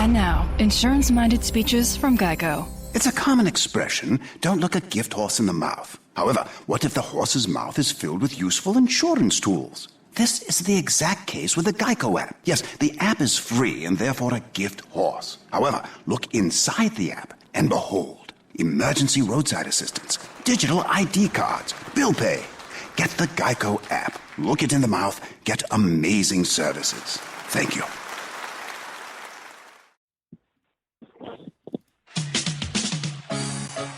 And now, insurance-minded speeches from Geico. It's a common expression, don't look a gift horse in the mouth. However, what if the horse's mouth is filled with useful insurance tools? This is the exact case with the Geico app. Yes, the app is free and therefore a gift horse. However, look inside the app and behold, emergency roadside assistance, digital ID cards, bill pay. Get the Geico app. Look it in the mouth. Get amazing services. Thank you.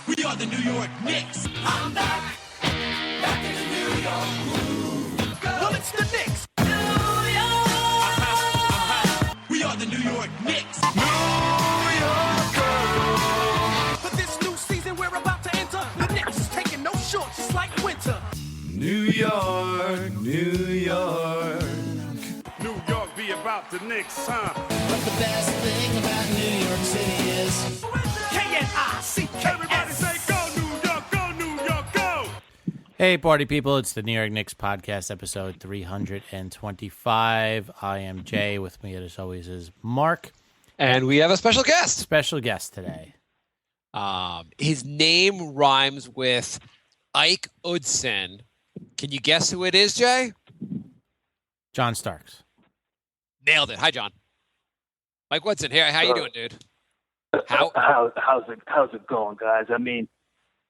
We are the New York Knicks. I'm back in the New York groove. Well, it's the Knicks. New York. We are the New York Knicks. New York. For this new season we're about to enter, the Knicks is taking no shorts, just like winter. New York, New York. New York be about the Knicks, huh? But the best thing about New York City is K-N-I-C-K-S. Everybody say go New York, go New York, go! Hey, party people. It's the New York Knicks podcast, episode 325. I am Jay. With me, as always, is Mark. And we have a special guest. Special guest today. His name rhymes with Ike Woodson. Can you guess who it is, Jay? John Starks. Nailed it. Hi, John. Mike Woodson here. How you doing, dude? How's it going, guys? I mean,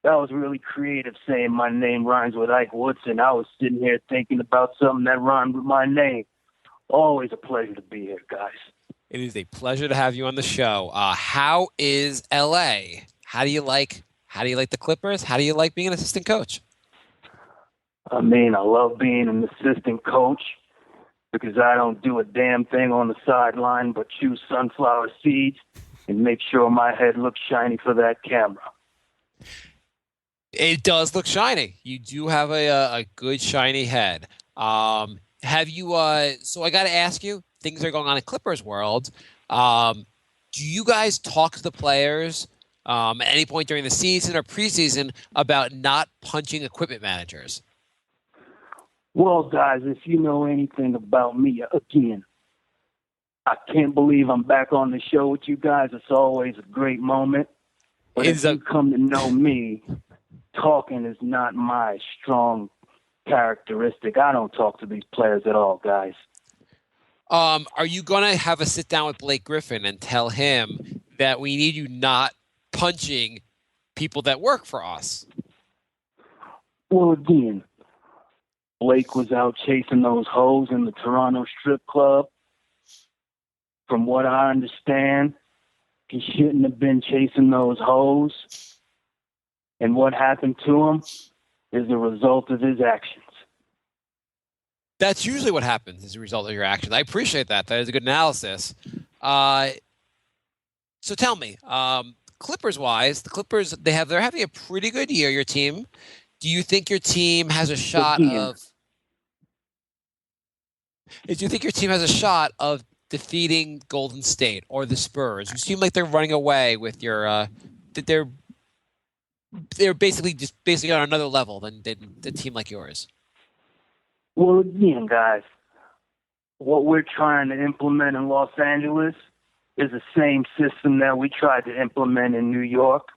that was really creative saying my name rhymes with Ike Woodson. I was sitting here thinking about something that rhymed with my name. Always a pleasure to be here, guys. It is a pleasure to have you on the show. How is LA? How do you like the Clippers? How do you like being an assistant coach? I mean, I love being an assistant coach because I don't do a damn thing on the sideline but chew sunflower seeds and make sure my head looks shiny for that camera. It does look shiny. You do have a good shiny head. Have you? So I got to ask you. Things are going on in Clippers world. Do you guys talk to the players at any point during the season or preseason about not punching equipment managers? Well, guys, if you know anything about me, again, I can't believe I'm back on the show with you guys. It's always a great moment. But if you come to know me, talking is not my strong characteristic. I don't talk to these players at all, guys. Are you going to have a sit down with Blake Griffin and tell him that we need you not punching people that work for us? Well, again, Blake was out chasing those hoes in the Toronto strip club. From what I understand, he shouldn't have been chasing those hoes. And what happened to him is the result of his actions. That's usually what happens as a result of your actions. I appreciate that. That is a good analysis. So tell me, Clippers-wise, the Clippers, they're having a pretty good year, your team. Do you think your team has a shot of defeating Golden State or the Spurs? You seem like they're running away with your they're basically on another level than a team like yours. Well, again, guys, what we're trying to implement in Los Angeles is the same system that we tried to implement in New York,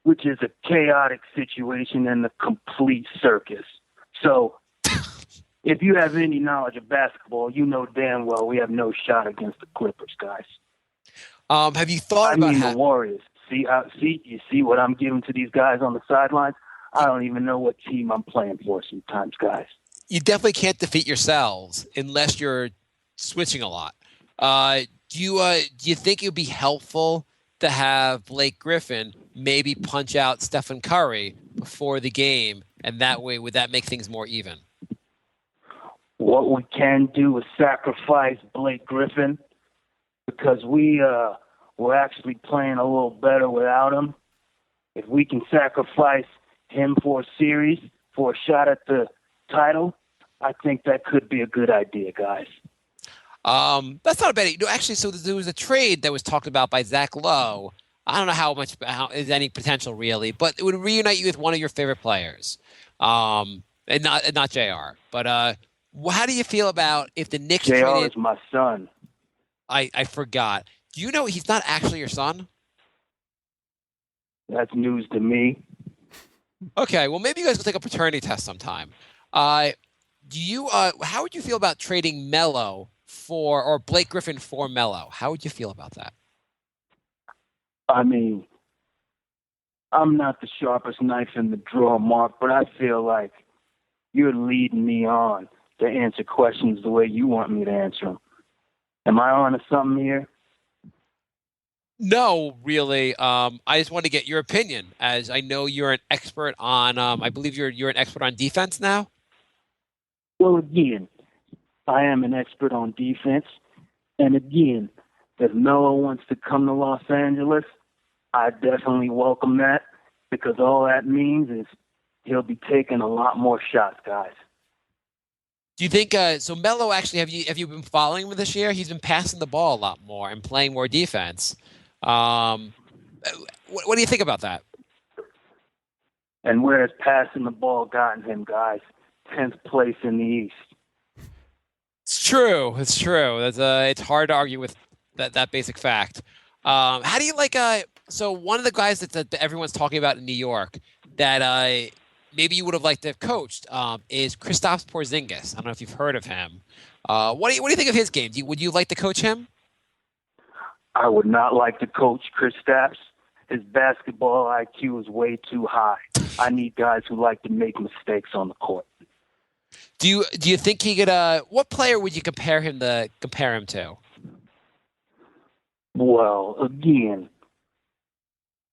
which is a chaotic situation and a complete circus. So if you have any knowledge of basketball, you know damn well we have no shot against the Clippers, guys. Have you thought about the Warriors? You see what I'm giving to these guys on the sidelines? I don't even know what team I'm playing for sometimes, guys. You definitely can't defeat yourselves unless you're switching a lot. Do you think it would be helpful to have Blake Griffin maybe punch out Stephen Curry before the game, and that way would that make things more even? What we can do is sacrifice Blake Griffin because we're actually playing a little better without him. If we can sacrifice him for a series, for a shot at the title, I think that could be a good idea, guys. That's not a bad idea. No, actually, so there was a trade that was talked about by Zach Lowe. I don't know how is any potential really, but it would reunite you with one of your favorite players, and not JR. But how do you feel about if the Knicks JR traded? is my son. I forgot. Do you know he's not actually your son? That's news to me. Okay, well maybe you guys will take a paternity test sometime. How would you feel about trading Melo or Blake Griffin for Melo? How would you feel about that? I mean, I'm not the sharpest knife in the drawer, Mark, but I feel like you're leading me on to answer questions the way you want me to answer them. Am I on to something here? No, really. I just want to get your opinion, as I know you're an expert on. I believe you're an expert on defense now. Well, again, I am an expert on defense. And again, if Melo wants to come to Los Angeles, I definitely welcome that, because all that means is he'll be taking a lot more shots, guys. Do you think so? Melo, actually, have you been following him this year? He's been passing the ball a lot more and playing more defense. What do you think about that? And where has passing the ball gotten him, guys? 10th place in the East. It's true. It's true. It's hard to argue with that basic fact. How do you like? So one of the guys that everyone's talking about in New York that maybe you would have liked to have coached is Kristaps Porzingis. I don't know if you've heard of him. What do you think of his game? Would you like to coach him? I would not like to coach Kristaps. His basketball IQ is way too high. I need guys who like to make mistakes on the court. Do you think he could? What player would you compare him to? Well, again,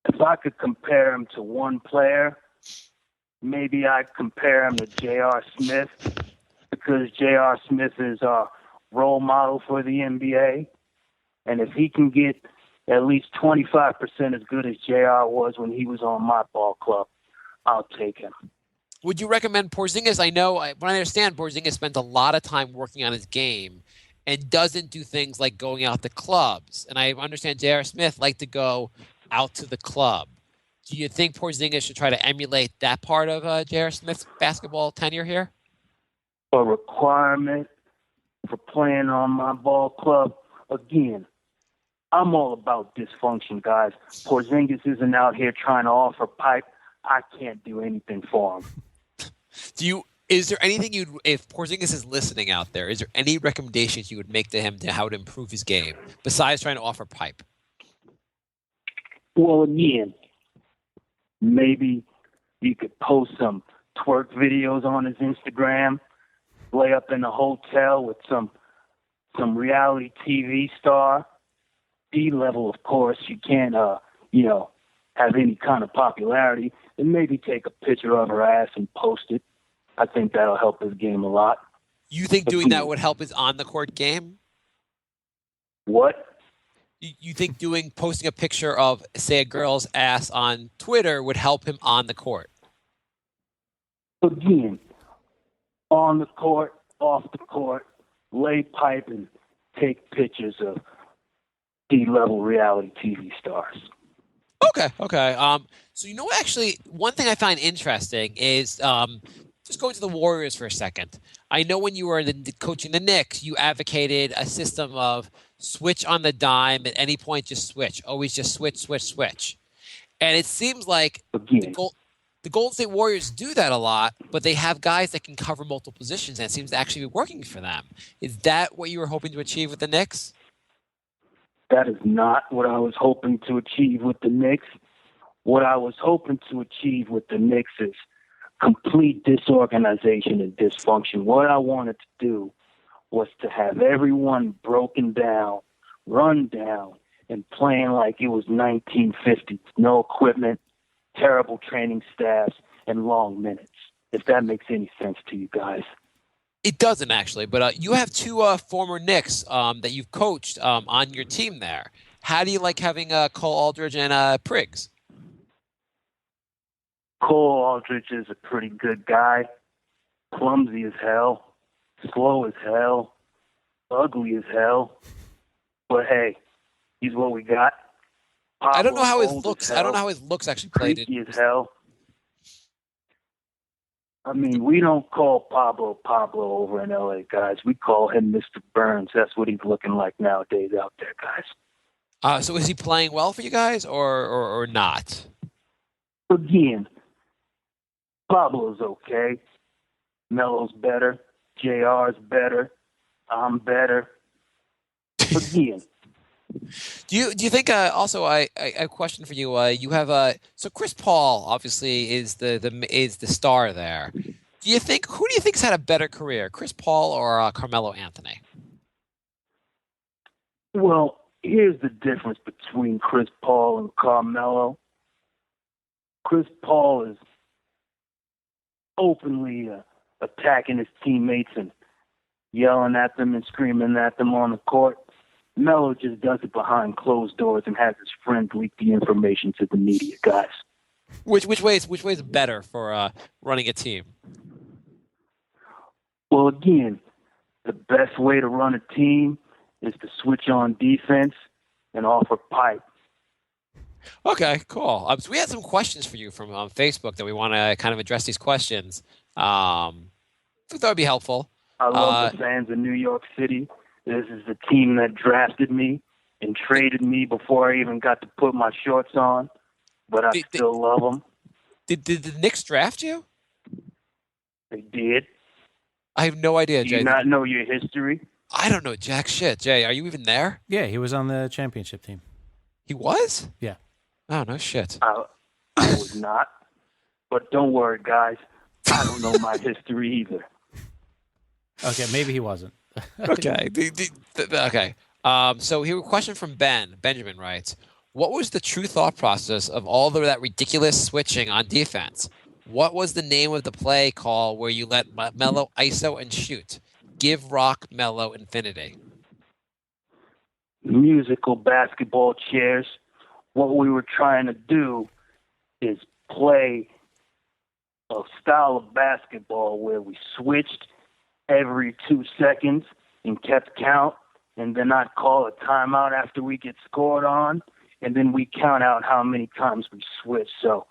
if I could compare him to one player, maybe I'd compare him to J.R. Smith, because J.R. Smith is our role model for the NBA. And if he can get at least 25% as good as J.R. was when he was on my ball club, I'll take him. Would you recommend Porzingis? I know, but I understand Porzingis spends a lot of time working on his game and doesn't do things like going out to clubs. And I understand J.R. Smith liked to go out to the club. Do you think Porzingis should try to emulate that part of J.R. Smith's basketball tenure here? A requirement for playing on my ball club, again, I'm all about dysfunction, guys. Porzingis isn't out here trying to offer pipe. I can't do anything for him. Is there anything if Porzingis is listening out there, is there any recommendations you would make to him to how to improve his game besides trying to offer pipe? Well, again, maybe you could post some twerk videos on his Instagram, lay up in a hotel with some reality TV star. D-level, of course. You can't, have any kind of popularity, and maybe take a picture of her ass and post it. I think that'll help his game a lot. You think doing that would help his on-the-court game? What? You think posting a picture of, say, a girl's ass on Twitter would help him on the court? Again, on the court, off the court, lay pipe and take pictures of D-level reality TV stars. Okay. So actually, one thing I find interesting is just going to the Warriors for a second. I know when you were coaching the Knicks, you advocated a system of switch on the dime at any point, just switch. Always just switch. And it seems like the Golden State Warriors do that a lot, but they have guys that can cover multiple positions, and it seems to actually be working for them. Is that what you were hoping to achieve with the Knicks? That is not what I was hoping to achieve with the Knicks. What I was hoping to achieve with the Knicks is complete disorganization and dysfunction. What I wanted to do was to have everyone broken down, run down, and playing like it was 1950s. No equipment, terrible training staffs, and long minutes. If that makes any sense to you guys. It doesn't actually, but you have two former Knicks that you've coached on your team there. How do you like having Cole Aldridge and Priggs? Cole Aldridge is a pretty good guy. Clumsy as hell, slow as hell, ugly as hell. But hey, he's what we got. I don't know how his Pablo's looks. hell, I don't know how his looks actually played. Freaky as hell. I mean, we don't call Pablo over in LA, guys. We call him Mr. Burns. That's what he's looking like nowadays out there, guys. So is he playing well for you guys or not? Again, Pablo's okay. Melo's better. JR's better. I'm better. Again. Do you think also I have a question for you? You have so Chris Paul obviously is the star there. Who do you think's had a better career, Chris Paul or Carmelo Anthony? Well, here's the difference between Chris Paul and Carmelo. Chris Paul is openly attacking his teammates and yelling at them and screaming at them on the court. Melo just does it behind closed doors and has his friends leak the information to the media, guys. Which way is better for running a team? Well, again, the best way to run a team is to switch on defense and offer pipe. Okay, cool. So we had some questions for you from Facebook that we want to kind of address these questions. I think that would be helpful. I love the fans of New York City. This is the team that drafted me and traded me before I even got to put my shorts on, but I still love them. Did the Knicks draft you? They did. I have no idea, Do Jay. you not know your history? I don't know jack shit. Jay, are you even there? Yeah, he was on the championship team. He was? Yeah. Oh, no shit. I was not. But don't worry, guys. I don't know my history either. Okay, maybe he wasn't. Okay. Okay. So here a question from Benjamin writes, what was the true thought process of all of that ridiculous switching on defense? What was the name of the play call where you let Melo ISO and shoot? Give Rock Melo infinity. Musical basketball chairs. What we were trying to do is play a style of basketball where we switched every 2 seconds and kept count, and then I'd call a timeout after we get scored on, and then we count out how many times we switched. So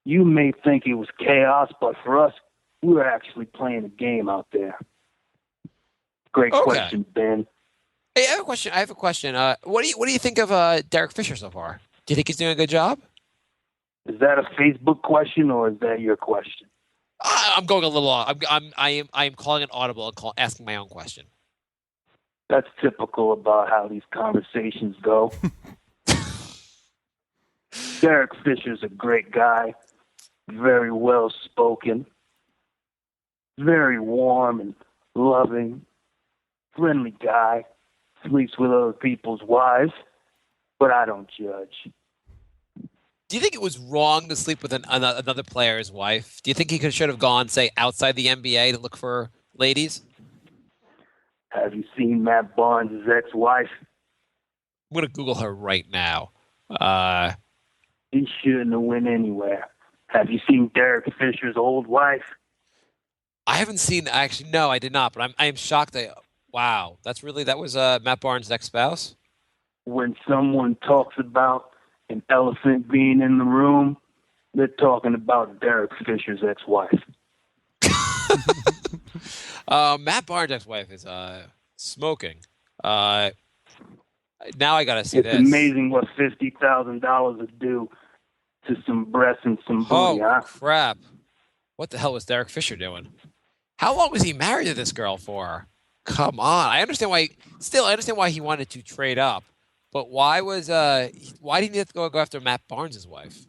you may think it was chaos, but for us, we were actually playing a game out there. Great question, Ben. Hey, I have a question. What do you think of Derek Fisher so far? Do you think he's doing a good job? Is that a Facebook question or is that your question? I'm going a little off. I am calling it audible and asking my own question. That's typical about how these conversations go. Derek Fisher's a great guy, very well spoken, very warm and loving, friendly guy, sleeps with other people's wives, but I don't judge. Do you think it was wrong to sleep with another player's wife? Do you think he should have gone, say, outside the NBA to look for ladies? Have you seen Matt Barnes' ex-wife? I'm going to Google her right now. He shouldn't have went anywhere. Have you seen Derek Fisher's old wife? I haven't seen, actually, no, I did not, but I am shocked that, wow, that was Matt Barnes' ex-spouse? When someone talks about an elephant being in the room, they're talking about Derek Fisher's ex-wife. Matt Barnes' ex-wife is smoking. Now I got to see this. It's amazing what $50,000 would do to some breasts and some booty, huh? Crap. What the hell was Derek Fisher doing? How long was he married to this girl for? Come on. I understand why he wanted to trade up. But why didn't he have to go after Matt Barnes' wife?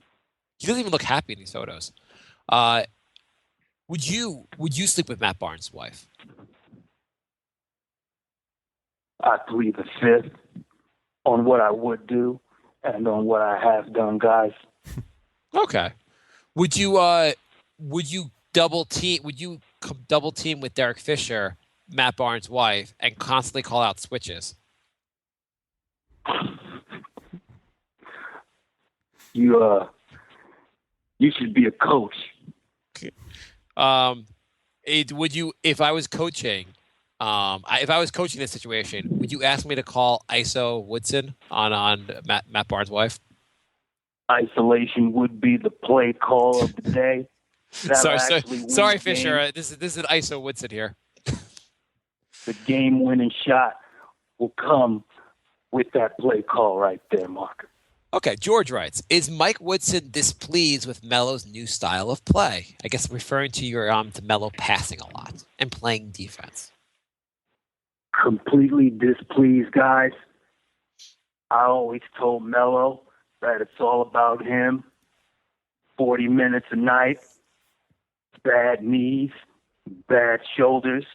He doesn't even look happy in these photos. Would you sleep with Matt Barnes' wife? I plead the fifth on what I would do and on what I have done, guys. Okay. Would you double team with Derek Fisher, Matt Barnes' wife, and constantly call out switches? You should be a coach. Would you, if I was coaching this situation, would you ask me to call ISO Woodson on Matt Barnes' wife? Isolation would be the play call of the day. Sorry, Fisher. This is an ISO Woodson here. The game-winning shot will come with that play call right there, Mark. Okay, George writes, is Mike Woodson displeased with Melo's new style of play? I guess referring to to Melo passing a lot and playing defense. Completely displeased, guys. I always told Melo that it's all about him. 40 minutes a night, bad knees, bad shoulders,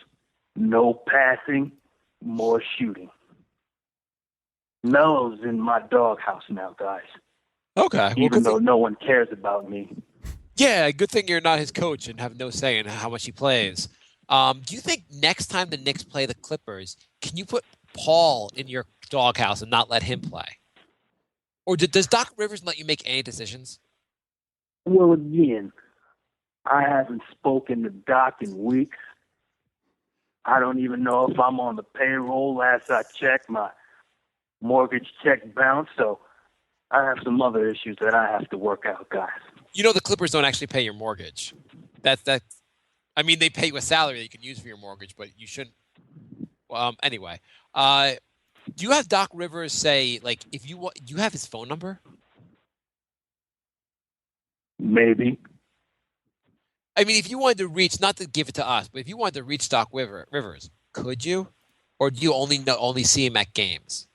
no passing, more shooting. Melo's in my doghouse now, guys. Okay. Even though no one cares about me. Yeah, good thing you're not his coach and have no say in how much he plays. Do you think next time the Knicks play the Clippers, can you put Paul in your doghouse and not let him play? Or does Doc Rivers let you make any decisions? Well, again, I haven't spoken to Doc in weeks. I don't even know if I'm on the payroll. Last I checked, my mortgage check bounced, so I have some other issues that I have to work out, guys. You know the Clippers don't actually pay your mortgage. I mean, they pay you a salary that you can use for your mortgage, but you shouldn't. Anyway, do you have Doc Rivers say, like, do you have his phone number? Maybe. I mean, if you wanted to reach, not to give it to us, but if you wanted to reach Doc Rivers, could you? Or do you only see him at games?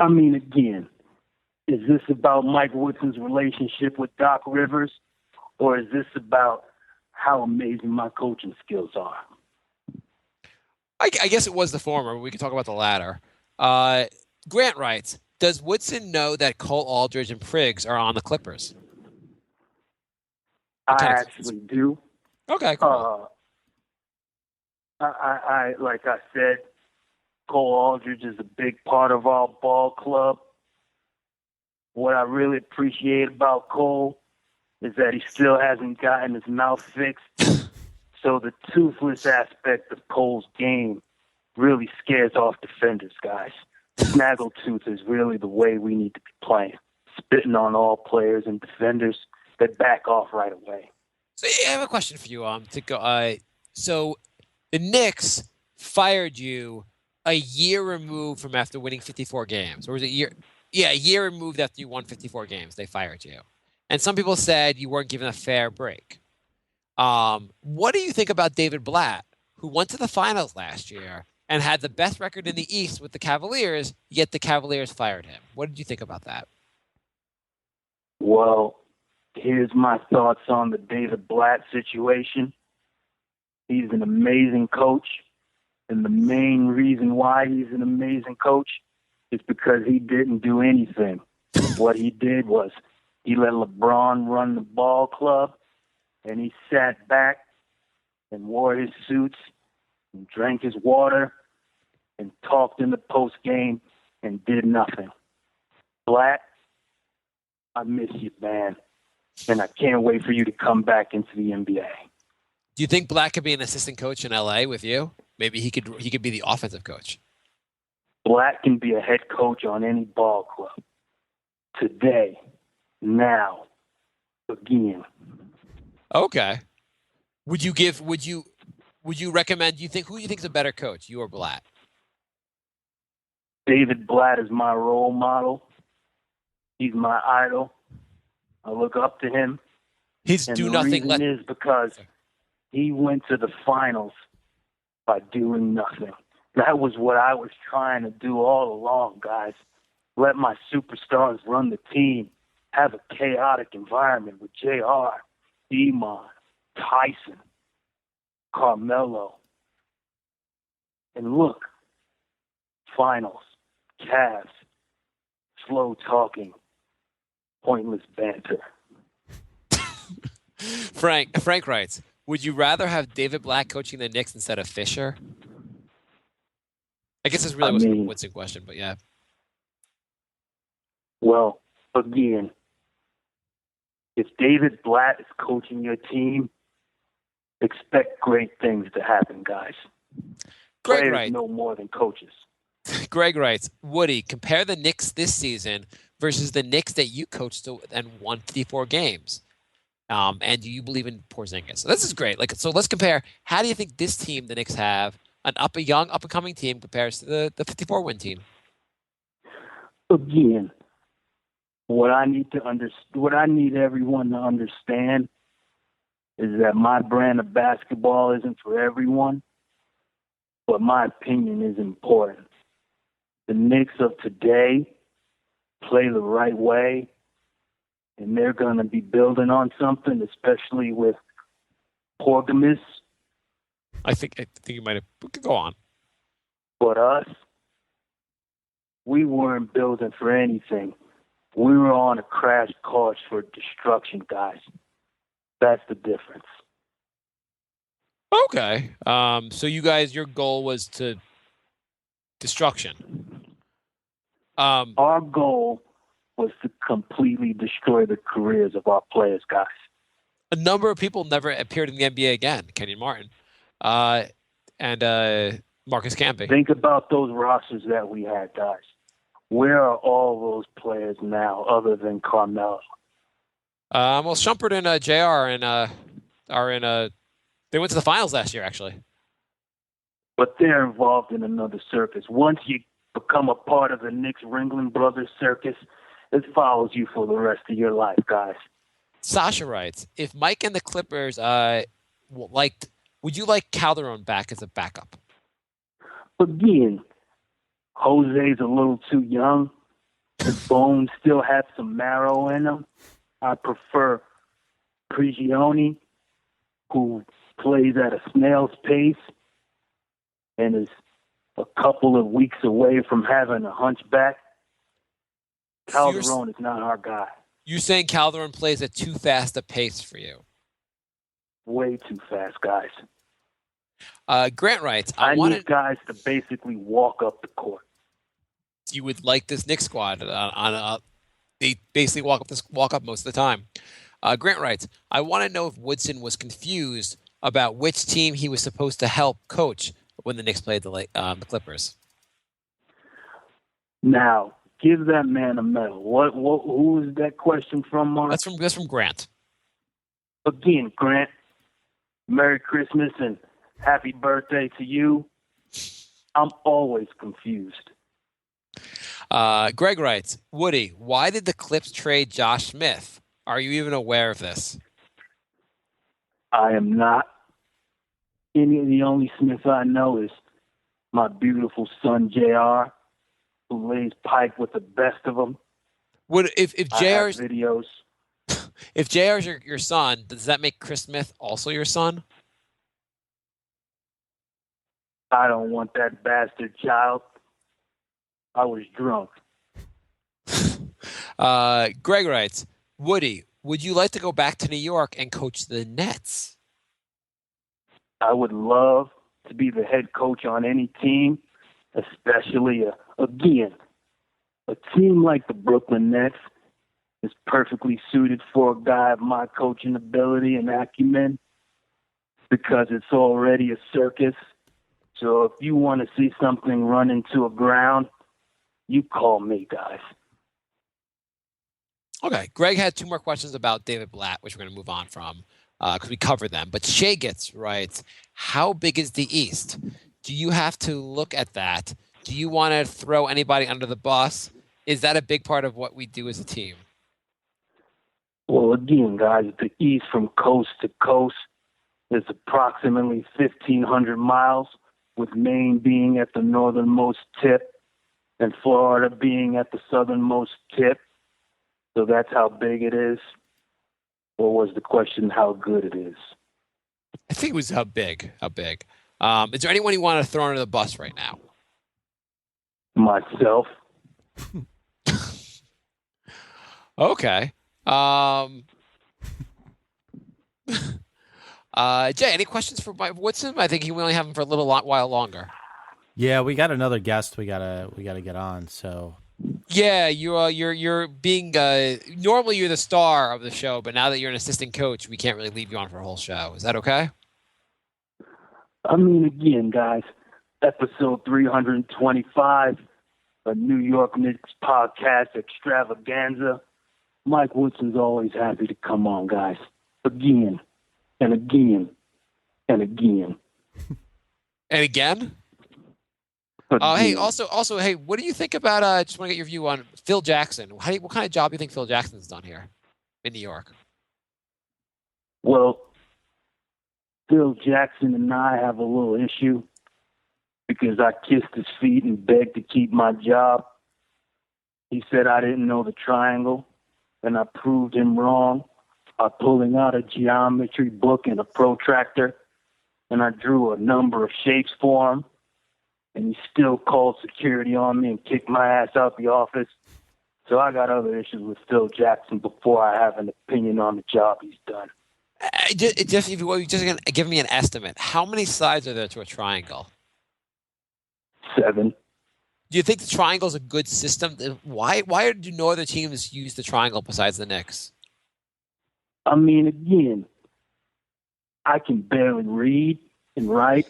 I mean, again, is this about Mike Woodson's relationship with Doc Rivers, or is this about how amazing my coaching skills are? I guess it was the former. We can talk about the latter. Grant writes, does Woodson know that Cole Aldridge and Priggs are on the Clippers? I actually do. Okay, cool. I like I said, Cole Aldridge is a big part of our ball club. What I really appreciate about Cole is that he still hasn't gotten his mouth fixed. So the toothless aspect of Cole's game really scares off defenders, guys. Snaggletooth is really the way we need to be playing. Spitting on all players and defenders that back off right away. So I have a question for you. So the Knicks fired you a year removed from after winning 54 games, or was it a year? Yeah, a year removed after you won 54 games, they fired you. And some people said you weren't given a fair break. What do you think about David Blatt, who went to the finals last year and had the best record in the East with the Cavaliers, yet the Cavaliers fired him? What did you think about that? Well, here's my thoughts on the David Blatt situation. He's an amazing coach, and the main reason why he's an amazing coach is because he didn't do anything. What he did was he let LeBron run the ball club, and he sat back and wore his suits and drank his water and talked in the post game and did nothing. Blatt, I miss you, man, and I can't wait for you to come back into the NBA. Do you think Blatt could be an assistant coach in LA with you? Maybe he could be the offensive coach. Blatt can be a head coach on any ball club. Today, now, again. Okay. Would you recommend, who do you think is a better coach, you or Blatt? David Blatt is my role model. He's my idol. I look up to him. He's and do the nothing. reason is because he went to the finals by doing nothing. That was what I was trying to do all along, guys. Let my superstars run the team. Have a chaotic environment with JR, Demon, Tyson, Carmelo. And look, finals, Cavs, slow talking, pointless banter. Frank writes, would you rather have David Blatt coaching the Knicks instead of Fisher? I guess this really wasn't a Woodson question, but yeah. Well, again, if David Blatt is coaching your team, expect great things to happen, guys. Greg Players writes, know more than coaches. Greg writes, Woody, compare the Knicks this season versus the Knicks that you coached and won 54 games. And do you believe in Porzingis? So this is great. So let's compare. How do you think this team the Knicks have an up and coming team compares to the 54-win team? Again, what I need everyone to understand is that my brand of basketball isn't for everyone, but my opinion is important. The Knicks of today play the right way, and they're going to be building on something, especially with Porgamus. I think you might have. We could go on. But us, we weren't building for anything. We were on a crash course for destruction, guys. That's the difference. Okay. So you guys, your goal was to destruction. Our goal was to completely destroy the careers of our players, guys. A number of people never appeared in the NBA again. Kenyon Martin, and Marcus Camby. Think about those rosters that we had, guys. Where are all those players now, other than Carmelo? Well, Shumpert and JR are in they went to the finals last year, actually. But they're involved in another circus. Once you become a part of the Knicks Ringling Brothers circus, it follows you for the rest of your life, guys. Sasha writes, if Mike and the Clippers would you like Calderon back as a backup? Again, Jose's a little too young. His bones still have some marrow in them. I prefer Prigioni, who plays at a snail's pace and is a couple of weeks away from having a hunchback. Calderon is not our guy. You're saying Calderon plays at too fast a pace for you? Way too fast, guys. Grant writes, I need guys to basically walk up the court. You would like this Knicks squad they basically walk up most of the time. Grant writes, I want to know if Woodson was confused about which team he was supposed to help coach when the Knicks played the Clippers. Now, give that man a medal. Who is that question from, Mark? That's from Grant. Again, Grant, Merry Christmas and happy birthday to you. I'm always confused. Greg writes, Woody, why did the Clips trade Josh Smith? Are you even aware of this? I am not. The only Smith I know is my beautiful son, JR, who lays pipe with the best of them. If JR's videos. If JR's your son, does that make Chris Smith also your son? I don't want that bastard child. I was drunk. Greg writes, Woody, would you like to go back to New York and coach the Nets? I would love to be the head coach on any team, especially, a team like the Brooklyn Nets is perfectly suited for a guy of my coaching ability and acumen because it's already a circus. So if you want to see something run into a ground, you call me, guys. Okay. Greg had two more questions about David Blatt, which we're going to move on from because we covered them. But Shay writes, how big is the East? Do you have to look at that? Do you want to throw anybody under the bus? Is that a big part of what we do as a team? Well, again, guys, the East from coast to coast is approximately 1,500 miles, with Maine being at the northernmost tip and Florida being at the southernmost tip. So that's how big it is. Or was the question how good it is? I think it was how big. How big. Is there anyone you want to throw under the bus right now? Myself. Okay. Jay, any questions for Mike Woodson? I think we only have him for a little while longer. Yeah, we got another guest we gotta get on. So yeah, you're being normally you're the star of the show, but now that you're an assistant coach, we can't really leave you on for a whole show. Is that okay? I mean, again, guys, episode 325, a New York Knicks podcast extravaganza. Mike Woodson's always happy to come on, guys. Again and again and again. And again? Again. Hey, also, hey, what do you think about? Just want to get your view on Phil Jackson. What kind of job do you think Phil Jackson's done here in New York? Well, Phil Jackson and I have a little issue because I kissed his feet and begged to keep my job. He said I didn't know the triangle, and I proved him wrong by pulling out a geometry book and a protractor, and I drew a number of shapes for him, and he still called security on me and kicked my ass out the office. So I got other issues with Phil Jackson before I have an opinion on the job he's done. Just if you just gonna give me an estimate, how many sides are there to a triangle? 7. Do you think the triangle is a good system? Why do no other teams use the triangle besides the Knicks? I mean, again, I can barely read and write.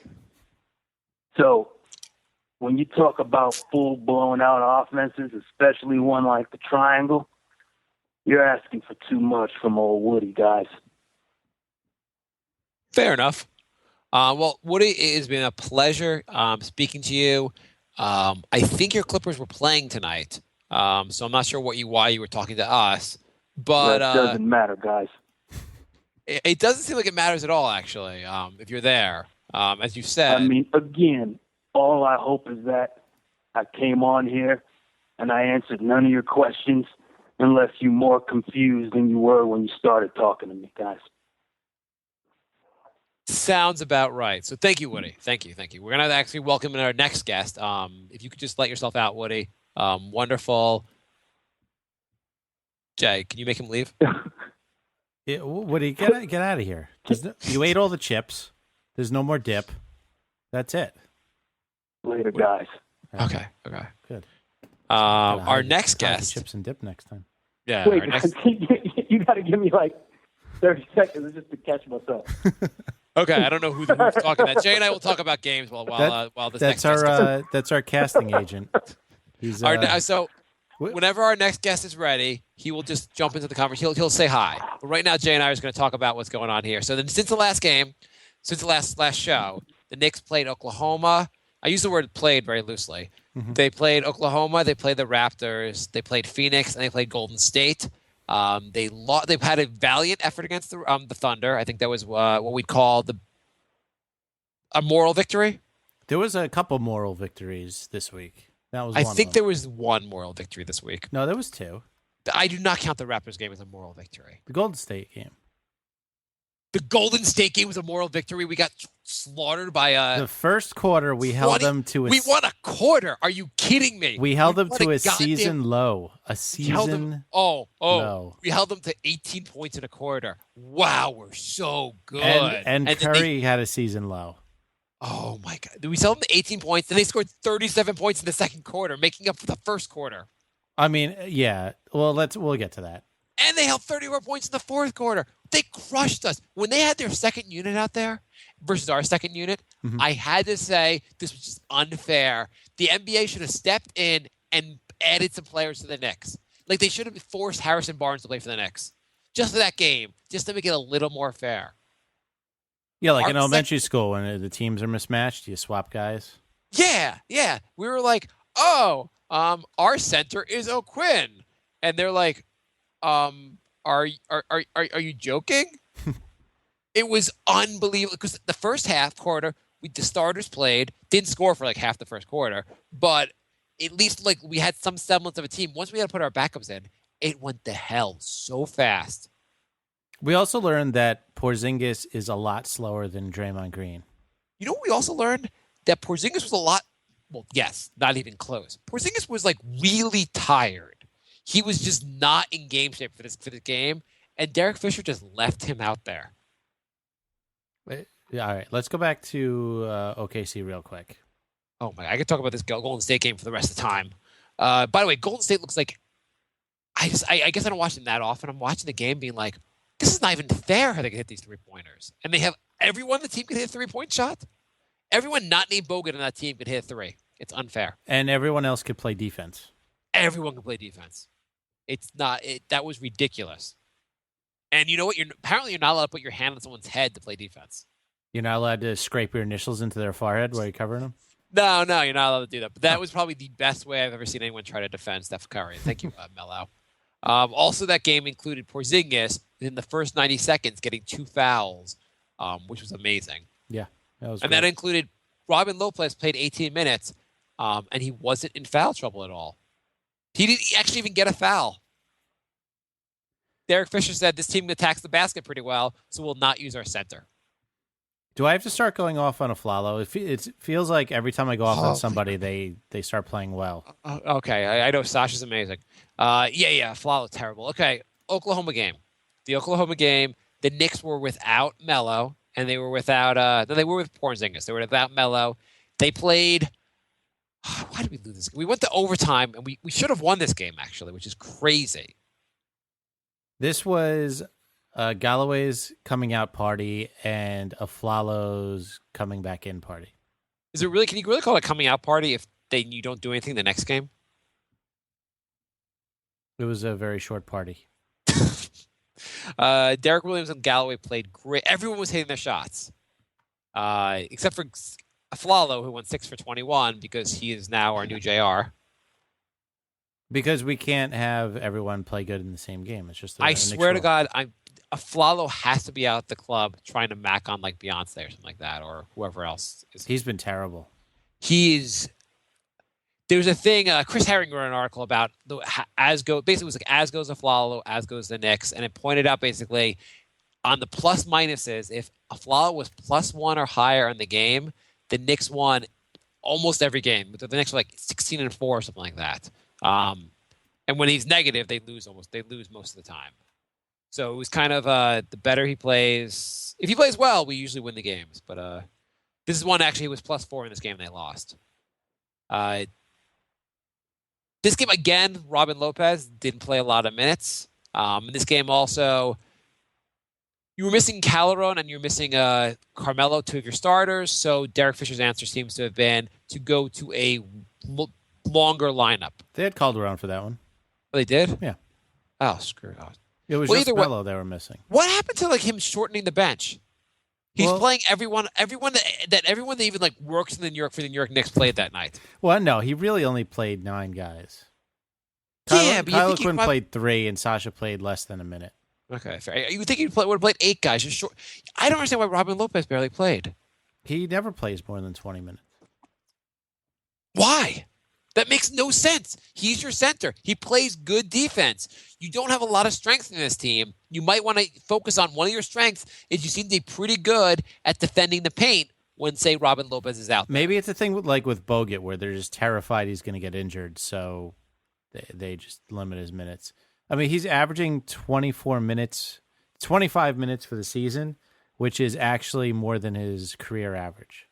So when you talk about full blown out offenses, especially one like the triangle, you're asking for too much from old Woody, guys. Fair enough. Well, Woody, it has been a pleasure speaking to you. I think your Clippers were playing tonight, so I'm not sure why you were talking to us. But that doesn't matter, guys. It doesn't seem like it matters at all, actually, if you're there, as you said. I mean, again, all I hope is that I came on here and I answered none of your questions and left you more confused than you were when you started talking to me, guys. Sounds about right. So thank you, Woody. Thank you. We're going to actually welcome in our next guest. If you could just let yourself out, Woody. Wonderful. Jay, can you make him leave? Yeah, Woody, get out of here. You ate all the chips. There's no more dip. That's it. Later, guys. Okay. Good. Our next guest. Chips and dip next time. Yeah. Wait, our next... you got to give me like 30 seconds just to catch myself. Okay, I don't know who's talking that. Jay and I will talk about games while this next guest goes. That's our casting agent. He's so whenever our next guest is ready, he will just jump into the conversation. He'll say hi. But right now, Jay and I are just going to talk about what's going on here. So then, since the last show, the Knicks played Oklahoma. I use the word "played" very loosely. Mm-hmm. They played Oklahoma. They played the Raptors. They played Phoenix, and they played Golden State. They've had a valiant effort against the Thunder. I think that was what we'd call a moral victory. There was a couple moral victories this week. That was. I think there was one moral victory this week. No, there was 2. I do not count the Raptors game as a moral victory. The Golden State game. The Golden State game was a moral victory. We got slaughtered by the first quarter. We held them to we won a quarter. Are you kidding me? We held them to a season low. Low. We held them to 18 points in a quarter. Wow, we're so good. And Curry had a season low. Oh my God! We held them to 18 points. Then they scored 37 points in the second quarter, making up for the first quarter. I mean, yeah. Well, we'll get to that. And they held 34 points in the fourth quarter. They crushed us. When they had their second unit out there versus our second unit, mm-hmm. I had to say this was just unfair. The NBA should have stepped in and added some players to the Knicks. Like, they should have forced Harrison Barnes to play for the Knicks. Just for that game. Just to make it a little more fair. Yeah, like in elementary school when the teams are mismatched, you swap guys. Yeah. We were like, our center is O'Quinn. And they're like, are you joking? It was unbelievable because the first half quarter, the starters played, didn't score for like half the first quarter, but at least like we had some semblance of a team. Once we had to put our backups in, it went to hell so fast. We also learned that Porzingis is a lot slower than Draymond Green. You know what we also learned? That Porzingis was not even close. Porzingis was like really tired. He was just not in game shape for this game, and Derek Fisher just left him out there. Yeah, all right, let's go back to OKC real quick. Oh my! I could talk about this Golden State game for the rest of the time. By the way, Golden State looks like I guess I don't watch them that often. I'm watching the game, being like, this is not even fair how they can hit these 3-pointers, and they have everyone on the team can hit a 3-point shot. Everyone not named Bogut on that team can hit a 3. It's unfair, and everyone else could play defense. Everyone can play defense. It's not. That was ridiculous. And you know what? Apparently you're not allowed to put your hand on someone's head to play defense. You're not allowed to scrape your initials into their forehead while you're covering them? No, you're not allowed to do that. But that was probably the best way I've ever seen anyone try to defend Steph Curry. Thank you, Melo. Also, that game included Porzingis in the first 90 seconds getting 2 fouls, which was amazing. Yeah, that was. And that included Robin Lopez played 18 minutes, and he wasn't in foul trouble at all. He didn't actually even get a foul. Derek Fisher said this team attacks the basket pretty well, so we'll not use our center. Do I have to start going off on a Flalo? It feels like every time I go off on somebody, they start playing well. Okay, I know Sasha's amazing. Flalo terrible. Okay, Oklahoma game. The Oklahoma game, the Knicks were without Melo, and they were without. They were with Porzingis. They were without Melo. They played. Why did we lose this? We went to overtime, and we should have won this game actually, which is crazy. This was Galloway's coming out party and a Flalo's coming back in party. Is it really? Can you really call it a coming out party if you don't do anything the next game? It was a very short party. Derek Williams and Galloway played great. Everyone was hitting their shots, except for Flalo, who went 6 for 21 because he is now our new JR. Because we can't have everyone play good in the same game. It's just I swear to God, Flalo has to be out at the club trying to mac on like Beyonce or something like that, or whoever else. He's been terrible. There's a thing. Chris Herring wrote an article about basically it was like as goes the Flalo, as goes the Knicks, and it pointed out basically on the plus minuses, if a Flalo was +1 or higher in the game, the Knicks won almost every game. But the Knicks were like 16-4 or something like that. And when he's negative, they lose most of the time. So it was kind of the better he plays. If he plays well, we usually win the games. But this is one actually he was +4 in this game and they lost. This game again, Robin Lopez didn't play a lot of minutes. In this game also, you were missing Calderon and you're missing Carmelo, 2 of your starters. So Derek Fisher's answer seems to have been to go to a longer lineup. They had Calderon for that one. Oh, they did? Yeah. Oh, screw it. It was just Melo they were missing. What happened to like him shortening the bench? He's playing everyone that even like works in the New York for the New York Knicks played that night. Well, no, he really only played 9 guys. Kyle Quinn played 3 and Sasha played less than a minute. Okay, fair. You would think he would have played 8 guys? Just short. I don't understand why Robin Lopez barely played. He never plays more than 20 minutes. Why? That makes no sense. He's your center. He plays good defense. You don't have a lot of strength in this team. You might want to focus on one of your strengths is you seem to be pretty good at defending the paint when, say, Robin Lopez is out there. Maybe it's a thing with Bogut where they're just terrified he's going to get injured, so they just limit his minutes. I mean, he's averaging 25 minutes for the season, which is actually more than his career average.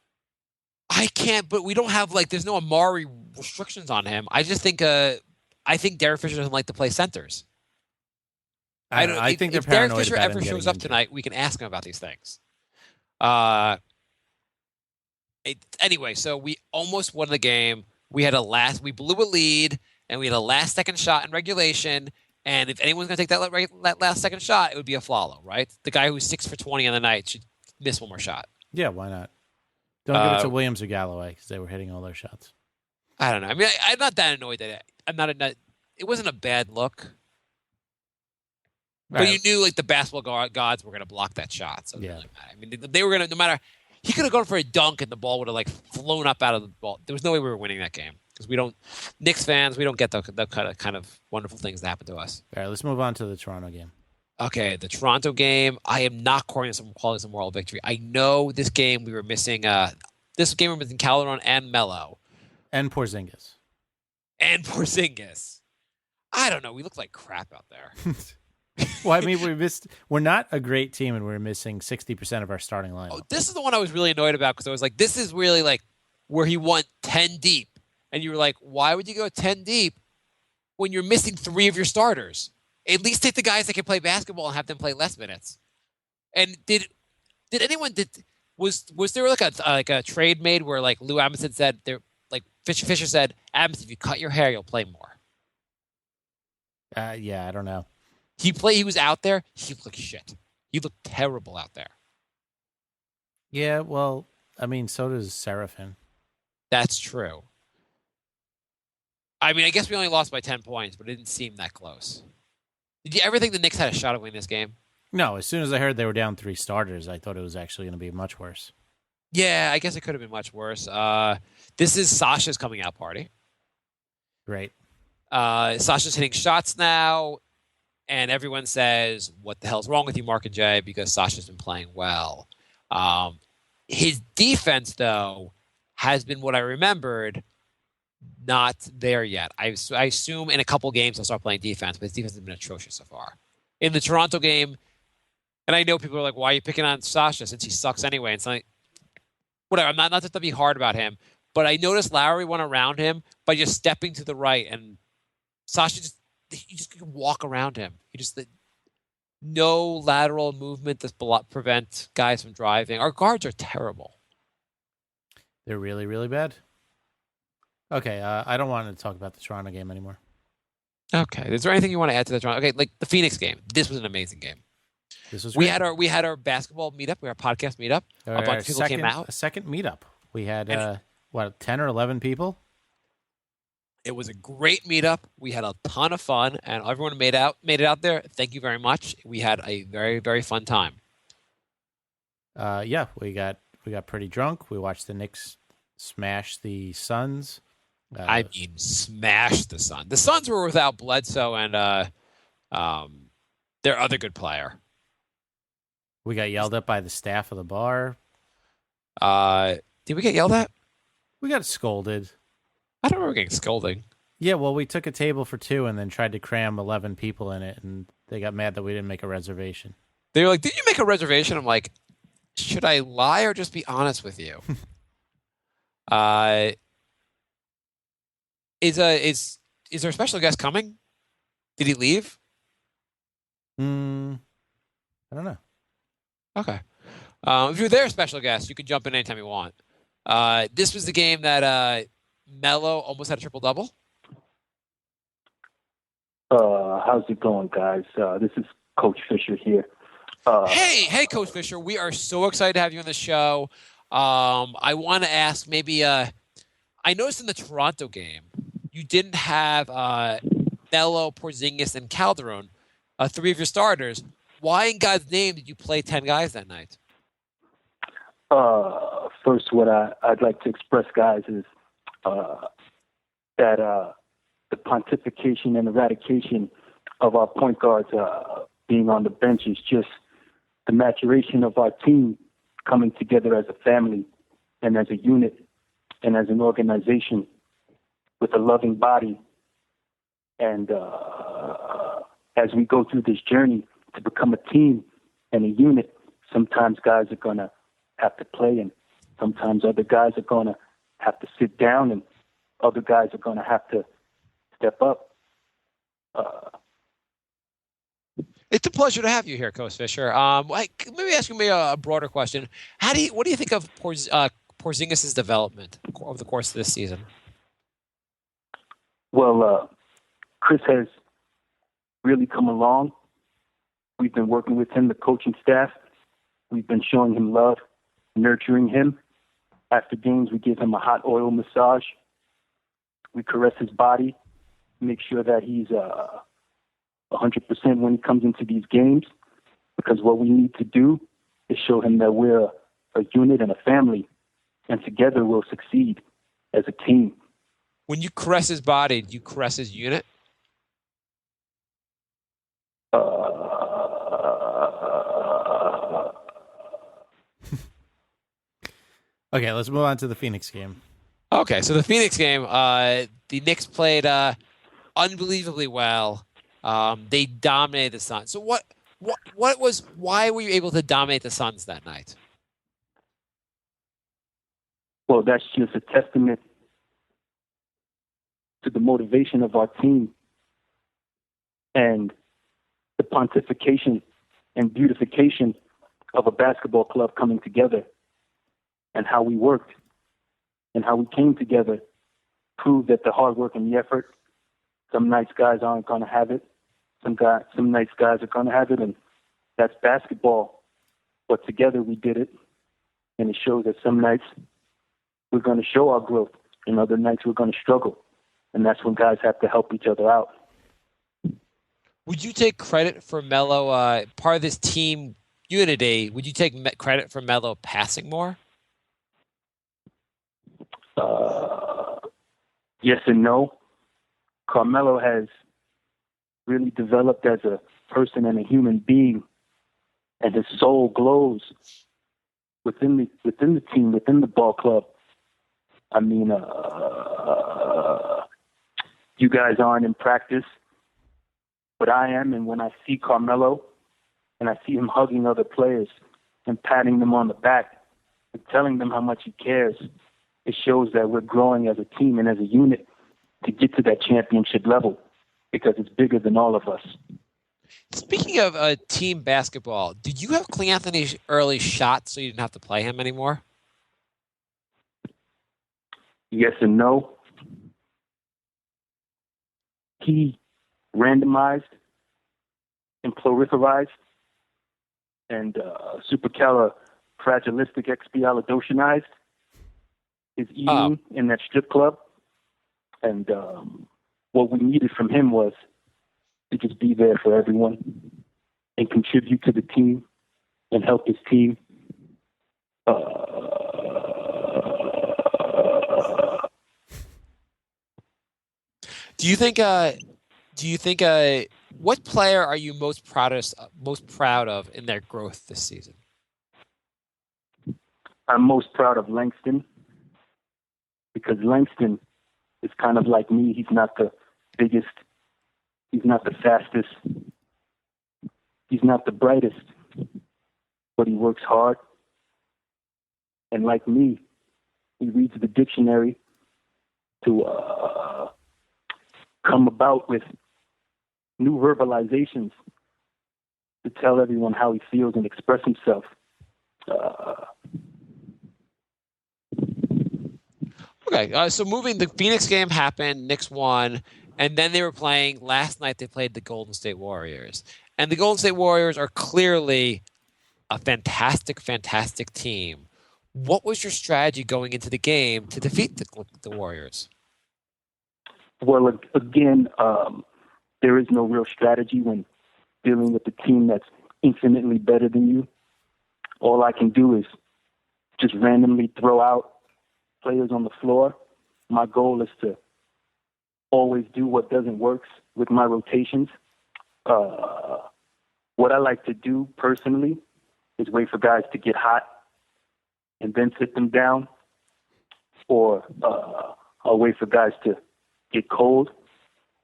I can't, but we don't have there's no Amari restrictions on him. I just think Derek Fisher doesn't like to play centers. I think they're if Derek paranoid Fisher about ever him shows getting up injured. tonight, we can ask him about these things. Anyway, so we almost won the game. We blew a lead, and we had a last-second shot in regulation. And if anyone's going to take that last-second shot, it would be a Flalo, right? The guy who's 6 for 20 on the night should miss one more shot. Yeah, why not? Don't give it to Williams or Galloway because they were hitting all their shots. I don't know. I mean, I'm not that annoyed that it wasn't a bad look. But you knew the basketball gods were going to block that shot. So yeah. I mean, they were going to, no matter, he could have gone for a dunk and the ball would have flown up out of the ball. There was no way we were winning that game because Knicks fans, we don't get the kind of wonderful things that happen to us. All right, let's move on to the Toronto game. Okay, the Toronto game. I am not calling this a moral victory. I know this game we were missing. This game we were missing Calderon and Melo and Porzingis. I don't know. We looked like crap out there. Well, I mean, we're not a great team, and we're missing 60% of our starting lineup. Oh, this is the one I was really annoyed about because I was like, this is really where he went 10 deep, and you were like, why would you go 10 deep when you're missing 3 of your starters? At least take the guys that can play basketball and have them play less minutes. And was there a trade made where Lou Amundsen said Fisher said, Adams, if you cut your hair, you'll play more. Yeah, I don't know. He was out there. He looked like shit. He looked terrible out there. Yeah, well, I mean, so does Seraphin. That's true. I mean, I guess we only lost by 10 points, but it didn't seem that close. Did you ever think the Knicks had a shot at winning this game? No, as soon as I heard they were down 3 starters, I thought it was actually going to be much worse. Yeah, I guess it could have been much worse. This is Sasha's coming out party. Great. Sasha's hitting shots now, and everyone says, "What the hell's wrong with you, Marc and Jay?" Because Sasha's been playing well. His defense, though, has been what I remembered, not there yet. I assume in a couple games he'll start playing defense, but his defense has been atrocious so far. In the Toronto game, and I know people are like, "Why are you picking on Sasha since he sucks anyway?" And it's like, whatever. I'm not to be hard about him, but I noticed Lowry went around him by just stepping to the right, and Sasha just can walk around him. No lateral movement to prevent guys from driving. Our guards are terrible. They're really, really bad. Okay, I don't want to talk about the Toronto game anymore. Okay, is there anything you want to add to the Toronto? Okay, like the Phoenix game. This was an amazing game. This was we great. had our basketball meetup. We had our podcast meetup. A bunch of people came out. A second meetup. We had 10 or 11 people. It was a great meetup. We had a ton of fun, and everyone made it out there. Thank you very much. We had a very, very fun time. Yeah, we got pretty drunk. We watched the Knicks smash the Suns. I mean, smash the Suns. The Suns were without Bledsoe and their other good player. We got yelled at by the staff of the bar. Did we get yelled at? We got scolded. I don't remember getting scolding. Yeah, well, we took a table for 2 and then tried to cram 11 people in it, and they got mad that we didn't make a reservation. They were like, "Did you make a reservation?" I'm like, "Should I lie or just be honest with you?" Is there a special guest coming? Did he leave? I don't know. Okay. If you're there, special guest, you can jump in anytime you want. This was the game that Melo almost had a triple-double. How's it going, guys? This is Coach Fisher here. Hey, Coach Fisher. We are so excited to have you on the show. I want to ask maybe I noticed in the Toronto game, you didn't have Melo, Porzingis, and Calderon, 3 of your starters. Why in God's name did you play 10 guys that night? First, what I'd like to express, guys, is that the pontification and eradication of our point guards being on the bench is just the maturation of our team coming together as a family and as a unit and as an organization with a loving body. And as we go through this journey to become a team and a unit, sometimes guys are going to have to play, and sometimes other guys are going to have to sit down, and other guys are going to have to step up. It's a pleasure to have you here, Coach Fisher. Maybe ask me a broader question. What do you think of Porzingis' development over the course of this season? Well, Chris has really come along. We've been working with him, the coaching staff. We've been showing him love, nurturing him. After games, we give him a hot oil massage. We caress his body, make sure that he's 100% when he comes into these games, because what we need to do is show him that we're a unit and a family, and together we'll succeed as a team. When you caress his body, do you caress his unit? Okay, let's move on to the Phoenix game. Okay, so the Phoenix game, the Knicks played unbelievably well. They dominated the Suns. So why were you able to dominate the Suns that night? Well, that's just a testament to the motivation of our team and the pontification and beautification of a basketball club coming together, and how we worked and how we came together proved that the hard work and the effort, some nights guys aren't going to have it. Some nights guys are going to have it, and that's basketball. But together we did it, And it shows that some nights we're going to show our growth, and other nights we're going to struggle. And that's when guys have to help each other out. Would you take credit for Melo, part of this team unity, would you take credit for Melo passing more? Yes and no. Carmelo has really developed as a person and a human being, and his soul glows within the team, within the ball club. I mean, you guys aren't in practice, but I am, and when I see Carmelo and I see him hugging other players and patting them on the back and telling them how much he cares, it shows that we're growing as a team and as a unit to get to that championship level, because it's bigger than all of us. Speaking of team basketball, did you have Clean Anthony's early shot so you didn't have to play him anymore? Yes and no. He randomized and plurified and supercalifragilisticexpialidocianized his evening in that strip club. And what we needed from him was to just be there for everyone and contribute to the team and help his team. Do you think? What player are you most proud of in their growth this season? I'm most proud of Langston, because Langston is kind of like me. He's not the biggest. He's not the fastest. He's not the brightest, but he works hard. And like me, he reads the dictionary to come about with new verbalizations to tell everyone how he feels and express himself. Okay, so the Phoenix game happened, Knicks won, and then they were playing, last night they played the Golden State Warriors. And the Golden State Warriors are clearly a fantastic, fantastic team. What was your strategy going into the game to defeat the Warriors? Well, again, there is no real strategy when dealing with a team that's infinitely better than you. All I can do is just randomly throw out players on the floor. My goal is to always do what doesn't work with my rotations. What I like to do personally is wait for guys to get hot and then sit them down, or I'll wait for guys to get cold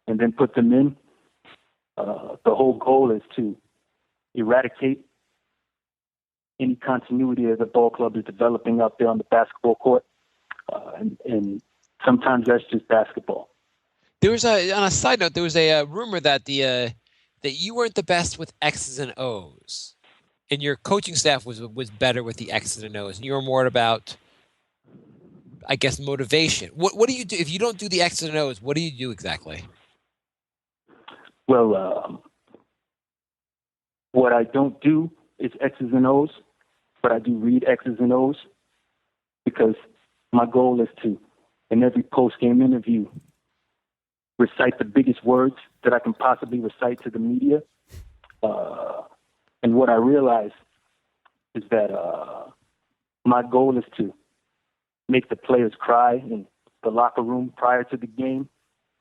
and then put them in. The whole goal is to eradicate any continuity that the ball club is developing out there on the basketball court. And sometimes that's just basketball. There was on a side note, there was a rumor that that you weren't the best with X's and O's, and your coaching staff was better with the X's and O's, and you were more about, I guess, motivation. What do you do if you don't do the X's and O's? What do you do exactly? Well, what I don't do is X's and O's, but I do read X's and O's, because my goal is to, in every post-game interview, recite the biggest words that I can possibly recite to the media. And what I realize is that my goal is to make the players cry in the locker room prior to the game,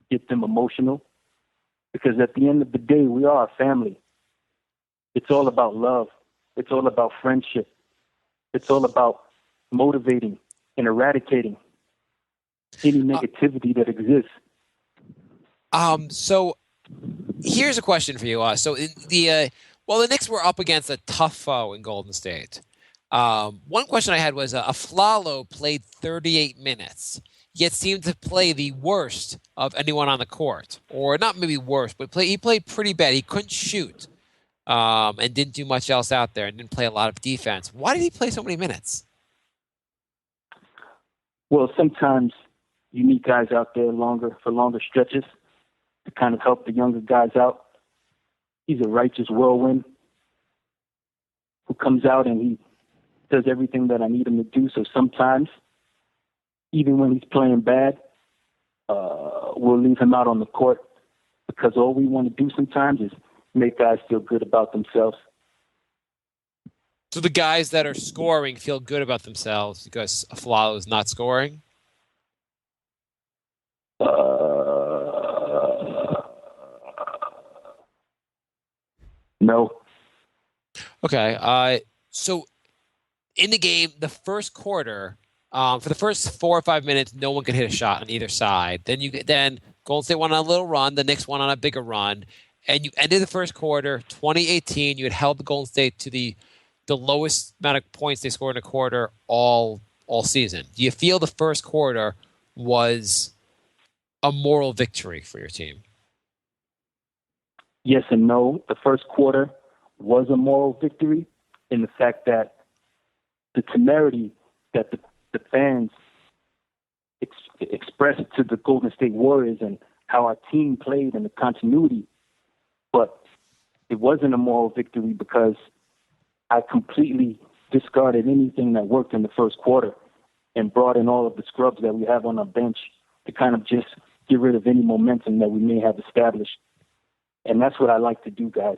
get them emotional, because at the end of the day, we are a family. It's all about love. It's all about friendship. It's all about motivating and eradicating any negativity that exists. So here's a question for you. So the Knicks were up against a tough foe in Golden State. One question I had was Aflalo played 38 minutes, yet seemed to play the worst of anyone on the court, or not maybe worst, but he played pretty bad. He couldn't shoot, and didn't do much else out there, and didn't play a lot of defense. Why did he play so many minutes? Well, sometimes you need guys out there for longer stretches to kind of help the younger guys out. He's a righteous whirlwind who comes out and he does everything that I need him to do. So sometimes, even when he's playing bad, we'll leave him out on the court because all we want to do sometimes is make guys feel good about themselves. So the guys that are scoring feel good about themselves because Aflalo is not scoring? No. Okay. So in the game, the first quarter, for the first 4 or 5 minutes, no one could hit a shot on either side. Then Golden State went on a little run. The Knicks went on a bigger run, and you ended the first quarter 2018. You had held the Golden State to the lowest amount of points they scored in a quarter all season. Do you feel the first quarter was a moral victory for your team? Yes and no. The first quarter was a moral victory in the fact that the temerity that the fans expressed to the Golden State Warriors and how our team played and the continuity. But it wasn't a moral victory because I completely discarded anything that worked in the first quarter and brought in all of the scrubs that we have on our bench to kind of just get rid of any momentum that we may have established. And that's what I like to do, guys.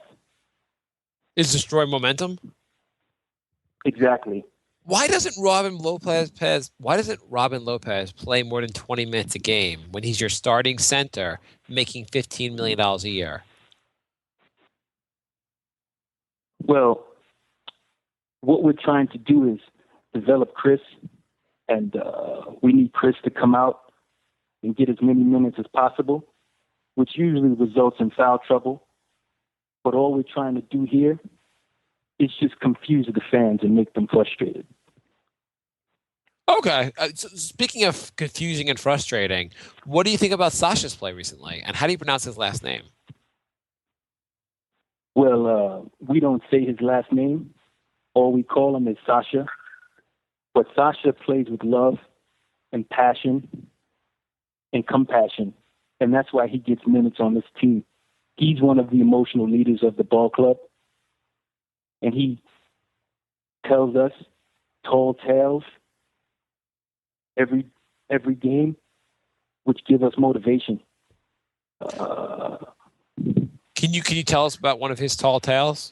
Is destroy momentum? Exactly. Why doesn't Robin Lopez play more than 20 minutes a game when he's your starting center making $15 million a year? Well, what we're trying to do is develop Chris, and we need Chris to come out and get as many minutes as possible, which usually results in foul trouble. But all we're trying to do here is just confuse the fans and make them frustrated. Okay. So speaking of confusing and frustrating, what do you think about Sasha's play recently? And how do you pronounce his last name? Well, we don't say his last name. All we call him is Sasha. But Sasha plays with love and passion and compassion. And that's why he gets minutes on this team. He's one of the emotional leaders of the ball club. And he tells us tall tales every game, which give us motivation. Can you tell us about one of his tall tales?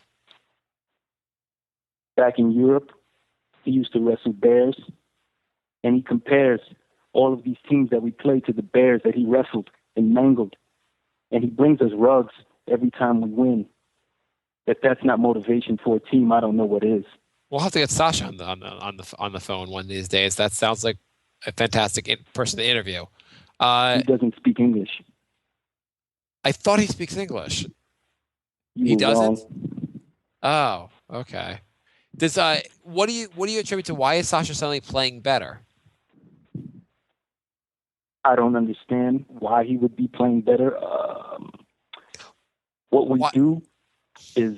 Back in Europe, he used to wrestle bears, and he compares all of these teams that we play to the bears that he wrestled and mangled. And he brings us rugs every time we win. If that's not motivation for a team, I don't know what is. We'll have to get Sasha on the phone one of these days. That sounds like a fantastic person to interview. He doesn't speak English. I thought he speaks English. You He were doesn't? wrong. Oh, okay. Does what do you attribute to why is Sasha suddenly playing better? I don't understand why he would be playing better. What we do is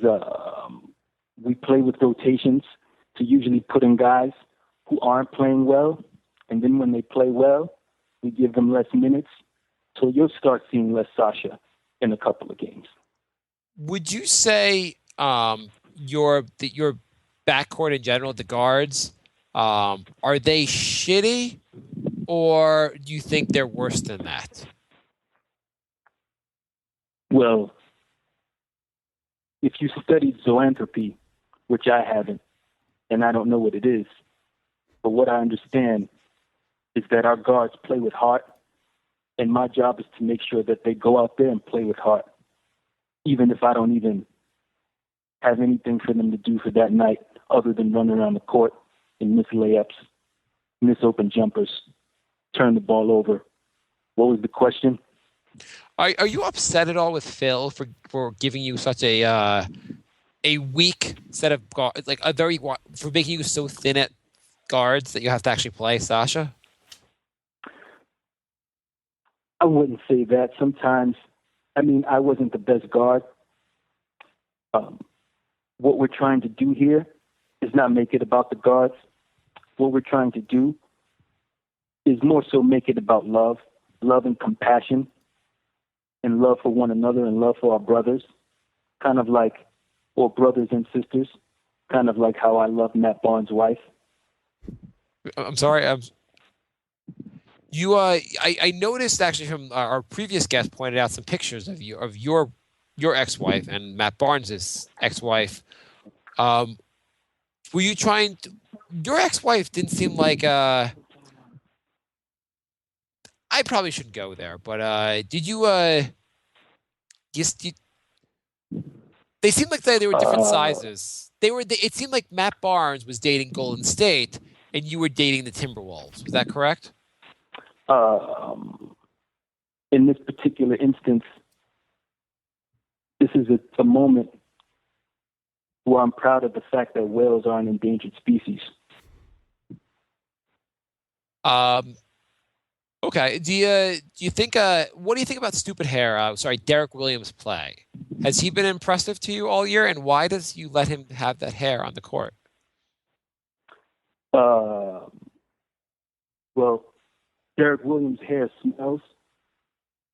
we play with rotations to usually put in guys who aren't playing well, and then when they play well, we give them less minutes. So you'll start seeing less Sasha in a couple of games. Would you say your backcourt in general, the guards, are they shitty, or do you think they're worse than that? Well, if you studied zoanthropy, which I haven't, and I don't know what it is, but what I understand is that our guards play with heart, and my job is to make sure that they go out there and play with heart, even if I don't even have anything for them to do for that night other than run around the court and miss layups, miss open jumpers, turn the ball over. What was the question? Are you upset at all with Phil for giving you such a weak set of guards, like for making you so thin at guards that you have to actually play Sasha? I wouldn't say that. Sometimes, I wasn't the best guard. What we're trying to do here is not make it about the guards. What we're trying to do is more so make it about love and compassion, and love for one another and love for our brothers, kind of like, or brothers and sisters. kind of like how I love Matt Barnes' wife. I'm sorry. I noticed actually from our previous guest pointed out some pictures of your ex-wife and Matt Barnes' ex-wife. Were you trying to, your ex-wife didn't seem like I probably shouldn't go there, but did you they seemed like they were different sizes. It seemed like Matt Barnes was dating Golden State and you were dating the Timberwolves. Was that correct? In this particular instance, this is a moment where I'm proud of the fact that whales are an endangered species. Okay. Do you think what do you think about stupid hair? Derek Williams' play. Has he been impressive to you all year, and why does you let him have that hair on the court? Well, Derek Williams' hair smells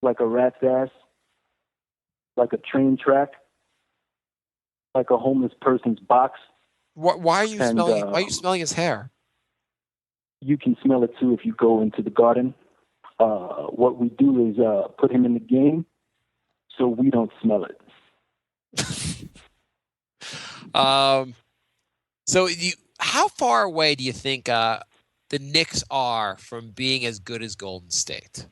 like a rat's ass, like a train track, like a homeless person's box. Why are you smelling? Why are you smelling his hair? You can smell it too if you go into the garden. What we do is put him in the game so we don't smell it. How far away do you think the Knicks are from being as good as Golden State?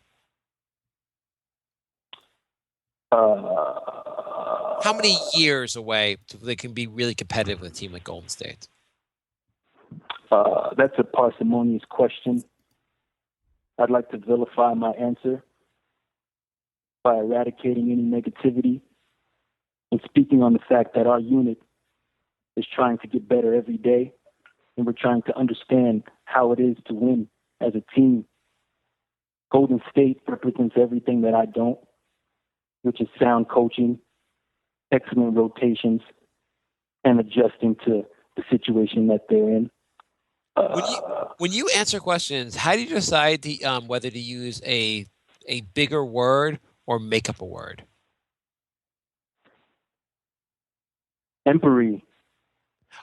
How many years away till they can be really competitive with a team like Golden State? That's a parsimonious question. I'd like to vilify my answer by eradicating any negativity and speaking on the fact that our unit is trying to get better every day, and we're trying to understand how it is to win as a team. Golden State represents everything that I don't, which is sound coaching, excellent rotations, and adjusting to the situation that they're in. When you answer questions, how do you decide whether to use a bigger word or make up a word? Empery.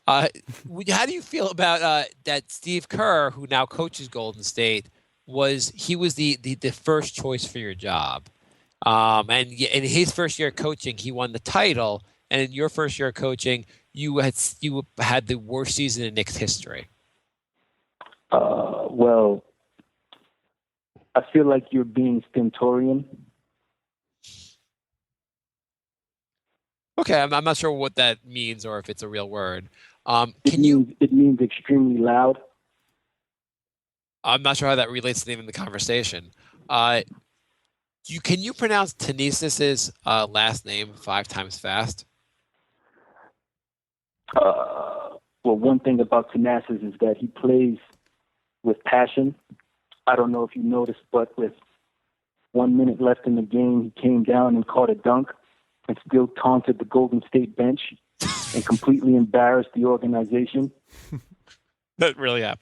How do you feel about that Steve Kerr, who now coaches Golden State, was the first choice for your job? And in his first year coaching, he won the title. And in your first year coaching, you had the worst season in Knicks history. Well, I feel like you're being stentorian. Okay, I'm not sure what that means or if it's a real word. It means extremely loud. I'm not sure how that relates to the name of the conversation. Can you pronounce Tanisis's last name 5 times fast? Well, one thing about Thanasis is that he plays with passion. I don't know if you noticed, but with 1 minute left in the game, he came down and caught a dunk and still taunted the Golden State bench and completely embarrassed the organization. That really happened.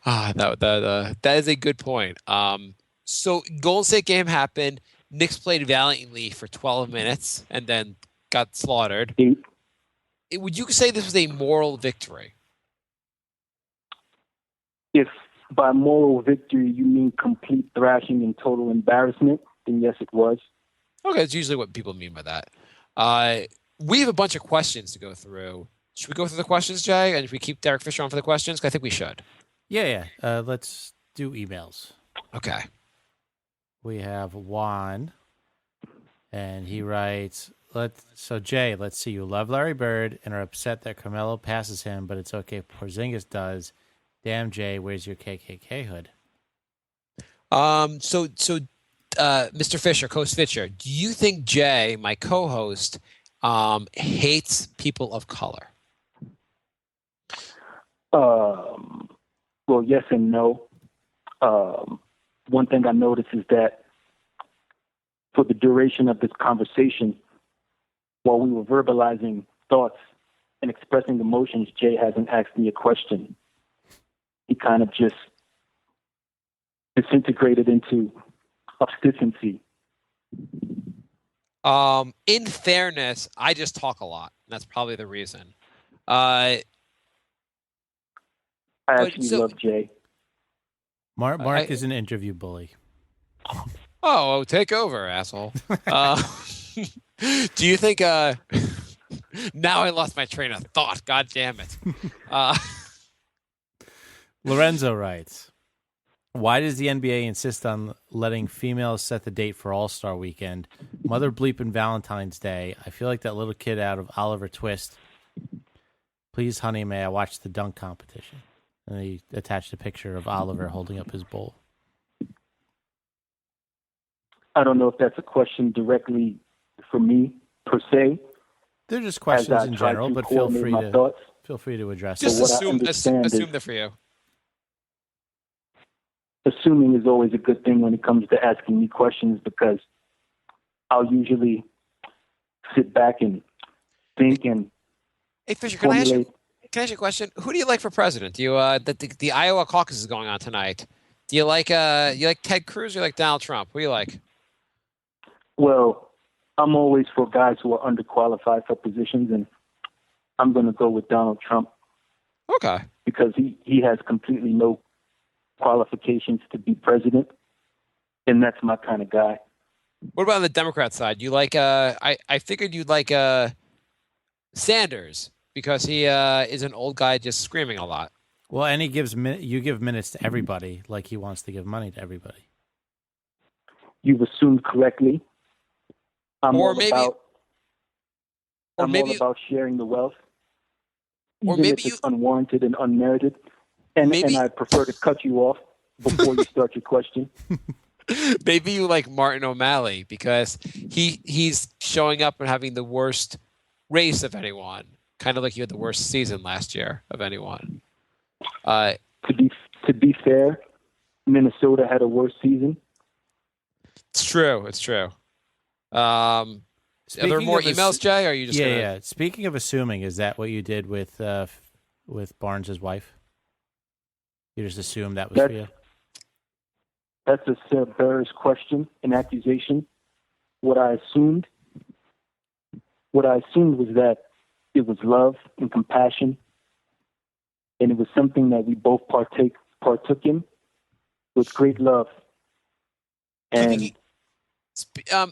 That is a good point. So Golden State game happened. Knicks played valiantly for 12 minutes and then got slaughtered. Would you say this was a moral victory? If by moral victory you mean complete thrashing and total embarrassment, then yes, it was. Okay, that's usually what people mean by that. We have a bunch of questions to go through. Should we go through the questions, Jay? And if we keep Derek Fisher on for the questions? 'Cause I think we should. Yeah. Let's do emails. Okay. We have Juan, and he writes, So Jay, let's see. You love Larry Bird and are upset that Carmelo passes him, but it's okay if Porzingis does. Damn, Jay, where's your KKK hood? Mr. Fisher, Coach Fisher, do you think Jay, my co-host, hates people of color? Well, yes and no. One thing I noticed is that for the duration of this conversation, while we were verbalizing thoughts and expressing emotions, Jay hasn't asked me a question. He kind of just disintegrated into obsticency. In fairness, I just talk a lot. that's probably the reason. I actually love Jay. Mark is an interview bully. Oh, take over, asshole. Do you think? Now I lost my train of thought. God damn it. Lorenzo writes, why does the NBA insist on letting females set the date for All-Star Weekend? Mother bleep and Valentine's Day. I feel like that little kid out of Oliver Twist. Please, honey, may I watch the dunk competition? And he attached a picture of Oliver holding up his bowl. I don't know if that's a question directly for me, per se. They're just questions in general, but feel free to address just them. assume they're for you. Assuming is always a good thing when it comes to asking me questions, because I'll usually sit back and think and Hey Fisher, can I ask you a question? Who do you like for president? Do you the Iowa caucus is going on tonight? Do you like Ted Cruz or you like Donald Trump? Who do you like? Well, I'm always for guys who are underqualified for positions, and I'm going to go with Donald Trump. Okay. Because he has completely no qualifications to be president, and that's my kind of guy. What about on the Democrat side? You like I figured you'd like Sanders because he is an old guy just screaming a lot. Well, and he gives you give minutes to everybody, like he wants to give money to everybody. You've assumed correctly. I'm all about sharing the wealth, even if it's unwarranted and unmerited. And I prefer to cut you off before you start your question. Maybe you like Martin O'Malley because he's showing up and having the worst race of anyone, kind of like you had the worst season last year of anyone. To be fair, Minnesota had a worse season. It's true. Are there more emails, Jay? Or are you just yeah? Speaking of assuming, is that what you did with Barnes' wife? You just assumed that was for you? That's a Bears question, an accusation. What I assumed was that it was love and compassion, and it was something that we both partook in with great love. And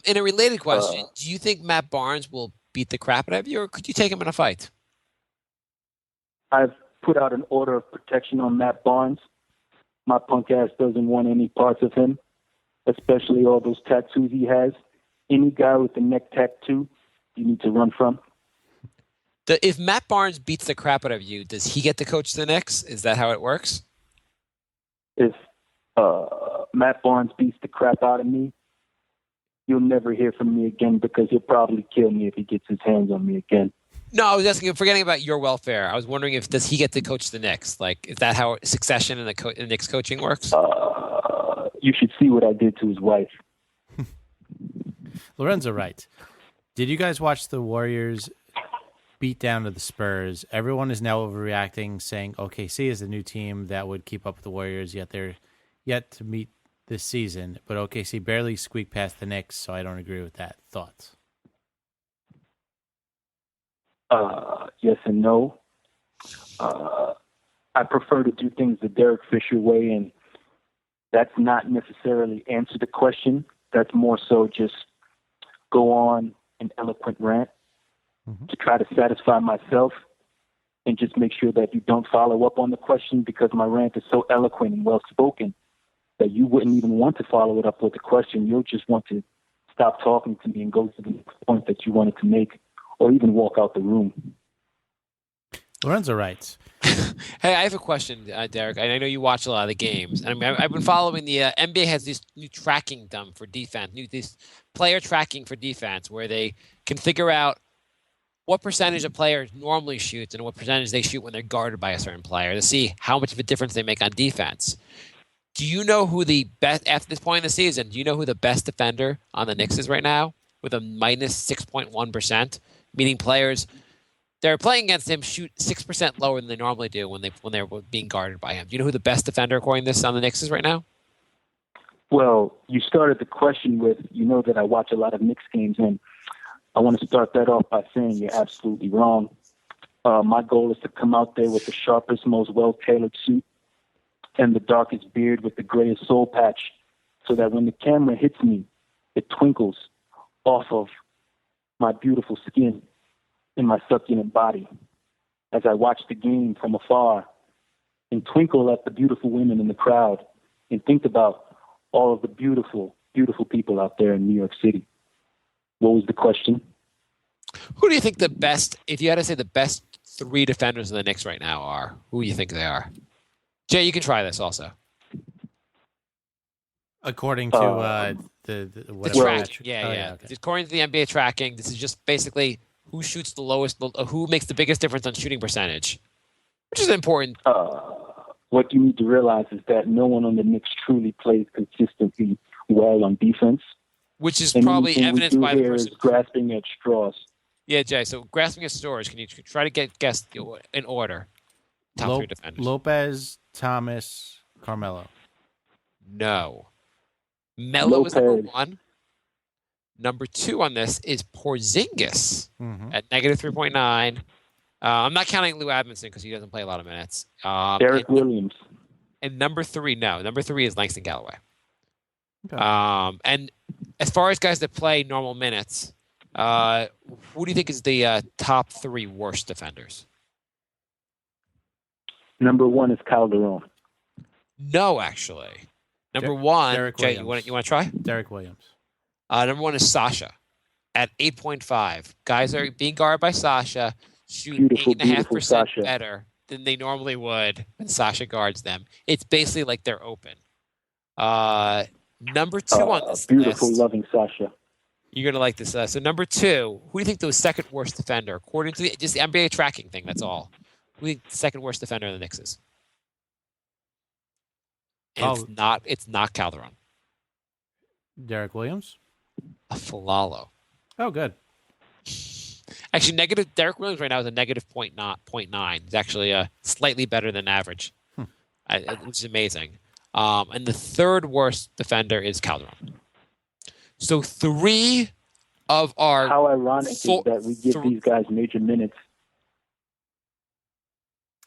in a related question, do you think Matt Barnes will beat the crap out of you, or could you take him in a fight? I've put out an order of protection on Matt Barnes. My punk ass doesn't want any parts of him, especially all those tattoos he has. Any guy with a neck tattoo, you need to run from. If Matt Barnes beats the crap out of you, does he get to coach the Knicks? Is that how it works? If Matt Barnes beats the crap out of me, you'll never hear from me again because he'll probably kill me if he gets his hands on me again. No, I was asking, forgetting about your welfare. I was wondering does he get to coach the Knicks? Like, is that how succession in the Knicks coaching works? You should see what I did to his wife. Lorenzo writes, did you guys watch the Warriors beat down to the Spurs? Everyone is now overreacting, saying OKC is the new team that would keep up with the Warriors, yet they're yet to meet this season. But OKC barely squeaked past the Knicks, so I don't agree with that. Thoughts? Yes and no. I prefer to do things the Derek Fisher way, and that's not necessarily answer the question. That's more so just go on an eloquent rant to try to satisfy myself and just make sure that you don't follow up on the question, because my rant is so eloquent and well-spoken that you wouldn't even want to follow it up with a question. You'll just want to stop talking to me and go to the point that you wanted to make, or even walk out the room. Lorenzo writes, hey, I have a question, Derek. I know you watch a lot of the games. I mean, I've been following the NBA has this new tracking done for defense, this player tracking for defense, where they can figure out what percentage of players normally shoots and what percentage they shoot when they're guarded by a certain player to see how much of a difference they make on defense. Do you know who the best, after this point in the season, do you know who the best defender on the Knicks is right now with a minus 6.1%? Meaning players they're playing against him shoot 6% lower than they normally do when they're being guarded by him. Do you know who the best defender according to this on the Knicks is right now? Well, you started the question with, you know that I watch a lot of Knicks games, and I want to start that off by saying you're absolutely wrong. My goal is to come out there with the sharpest, most well-tailored suit and the darkest beard with the grayest soul patch, so that when the camera hits me, it twinkles off of my beautiful skin and my succulent body as I watch the game from afar and twinkle at the beautiful women in the crowd and think about all of the beautiful, beautiful people out there in New York City. What was the question? Who do you think the best, if you had to say the best 3 defenders in the Knicks right now are, who do you think they are? Jay, you can try this also. According to the tracking. Yeah. Okay. According to the NBA tracking, this is just basically who shoots the lowest, who makes the biggest difference on shooting percentage, which is important. What you need to realize is that no one on the Knicks truly plays consistently well on defense. Which is and probably evidenced by the person person grasping at straws. Yeah, Jay. So grasping at straws. Can you try to guess in order? Top 3 defenders. Lopez, Thomas, Carmelo. No. Melo is number 1. Number 2 on this is Porzingis at negative 3.9. I'm not counting Lou Admonson because he doesn't play a lot of minutes. Derek Williams. And number 3, no. Number 3 is Langston Galloway. Okay. And as far as guys that play normal minutes, who do you think is the top 3 worst defenders? Number 1 is Calderon. No, actually. Number 1, Derek Jay, Williams. you want to try? Derek Williams. Number 1 is Sasha at 8.5. Guys are being guarded by Sasha, shoot 8.5% better than they normally would when Sasha guards them. It's basically like they're open. Number 2 on this beautiful, list. loving Sasha. You're going to like this. So number 2, who do you think the second worst defender, according to just the NBA tracking thing, that's all. Who do you think the second worst defender in the Knicks is? And it's not Calderon. Derek Williams? Aflalo. Oh, good. Actually, Derek Williams right now is a negative 0.9. It's actually slightly better than average, which is amazing. And the third worst defender is Calderon. So 3 of our... How ironic is that we give these guys major minutes.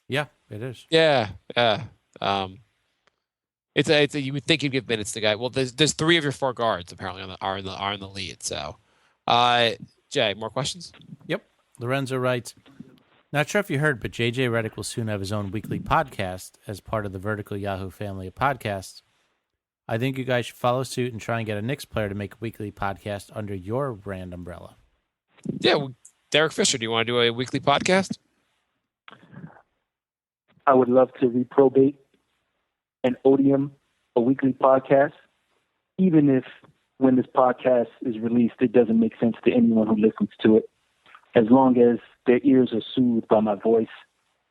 Yeah, it is. Yeah. It's you would think you'd give minutes to guy. Well, there's 3 of your 4 guards apparently are in the lead. So, Jay, more questions? Yep. Lorenzo writes, not sure if you heard, but JJ Redick will soon have his own weekly podcast as part of the Vertical Yahoo family of podcasts. I think you guys should follow suit and try and get a Knicks player to make a weekly podcast under your brand umbrella. Yeah, well, Derek Fisher, do you want to do a weekly podcast? I would love to reprobate and odium a weekly podcast, even if when this podcast is released, it doesn't make sense to anyone who listens to it. As long as their ears are soothed by my voice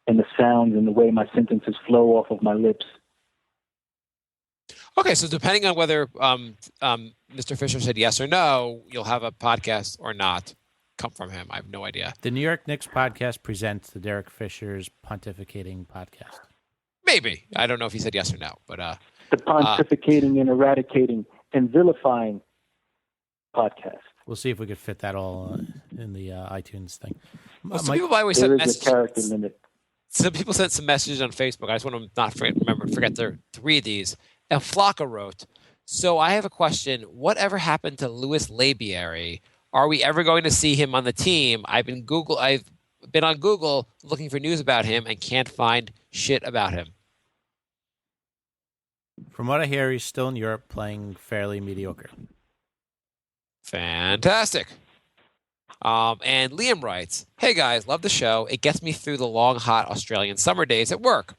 and the sounds and the way my sentences flow off of my lips. Okay, so depending on whether Mr. Fisher said yes or no, you'll have a podcast or not come from him. I have no idea. The New York Knicks podcast presents the Derek Fisher's Pontificating podcast. Maybe. I don't know if he said yes or no, but the pontificating and eradicating and vilifying podcast. We'll see if we could fit that all in the iTunes thing. Well, some people, by the way, sent messages. A character limit. Some people sent some messages on Facebook. I just want to not forget to read these. And Flocka wrote, so I have a question. Whatever happened to Louis Labieri? Are we ever going to see him on the team? I've been on Google looking for news about him and can't find shit about him. From what I hear, he's still in Europe playing fairly mediocre. Fantastic. And Liam writes, hey guys, love the show. It gets me through the long, hot Australian summer days at work.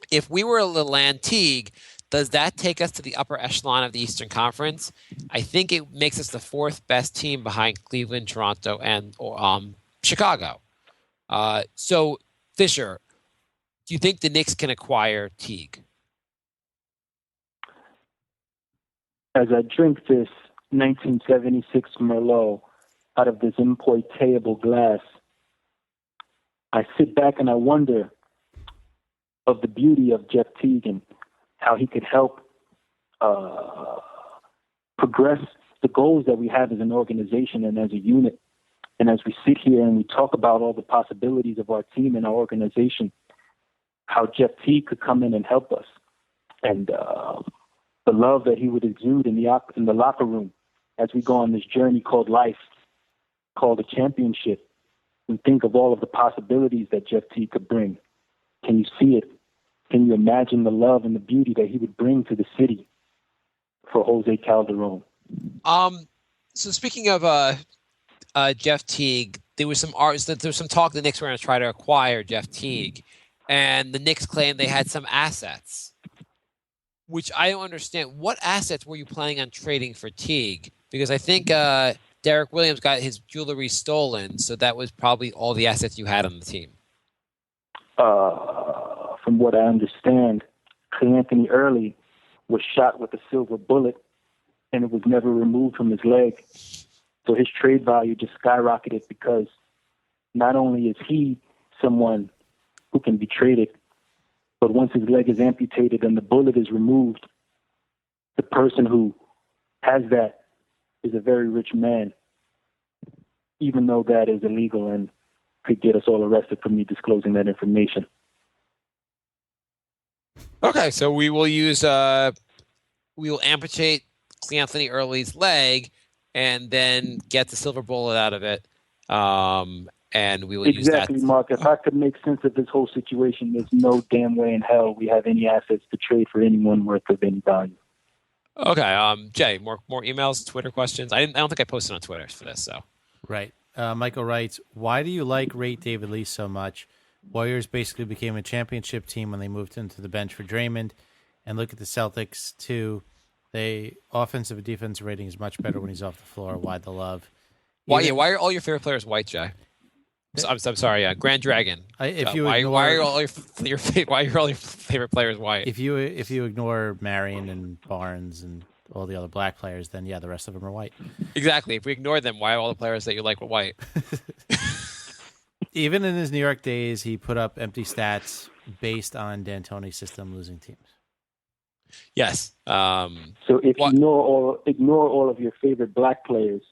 If we were a Leland Teague, does that take us to the upper echelon of the Eastern Conference? I think it makes us the 4th best team behind Cleveland, Toronto, and Chicago. So, Fisher, do you think the Knicks can acquire Teague? As I drink this 1976 Merlot out of this impoytable glass, I sit back and I wonder of the beauty of Jeff Teague and how he could help progress the goals that we have as an organization and as a unit And as we sit here and we talk about all the possibilities of our team and our organization, how Jeff Teague could come in and help us, and the love that he would exude in the locker room as we go on this journey called life, called a championship, and think of all of the possibilities that Jeff Teague could bring. Can you see it? Can you imagine the love and the beauty that he would bring to the city for Jose Calderon? So speaking of Jeff Teague, there was some talk the Knicks were going to try to acquire Jeff Teague, and the Knicks claimed they had some assets, which I don't understand. What assets were you planning on trading for Teague? Because I think Derek Williams got his jewelry stolen, so that was probably all the assets you had on the team. From what I understand, Anthony Early was shot with a silver bullet, and it was never removed from his leg. So his trade value just skyrocketed because not only is he someone who can be traded, but once his leg is amputated and the bullet is removed, the person who has that is a very rich man, even though that is illegal and could get us all arrested for me disclosing that information. Okay, so we will amputate Anthony Early's leg and then get the silver bullet out of it. And we will use that. Exactly, Mark. If I could make sense of this whole situation, there's no damn way in hell we have any assets to trade for anyone worth of any value. Okay, Jay, more emails, Twitter questions. I don't think I posted on Twitter for this, so. Right. Michael writes, why do you rate David Lee so much? Warriors basically became a championship team when they moved into the bench for Draymond. And look at the Celtics, too. They offensive and defensive rating is much better when he's off the floor. Why the love? Why are all your favorite players white, Jay? I'm sorry, Grand Dragon. Why are all your favorite players white? If you ignore Marion and Barnes and all the other black players, then yeah, the rest of them are white. Exactly. If we ignore them, why are all the players that you like were white? Even in his New York days, he put up empty stats based on D'Antoni's system losing teams. Yes. So if you ignore all of your favorite black players,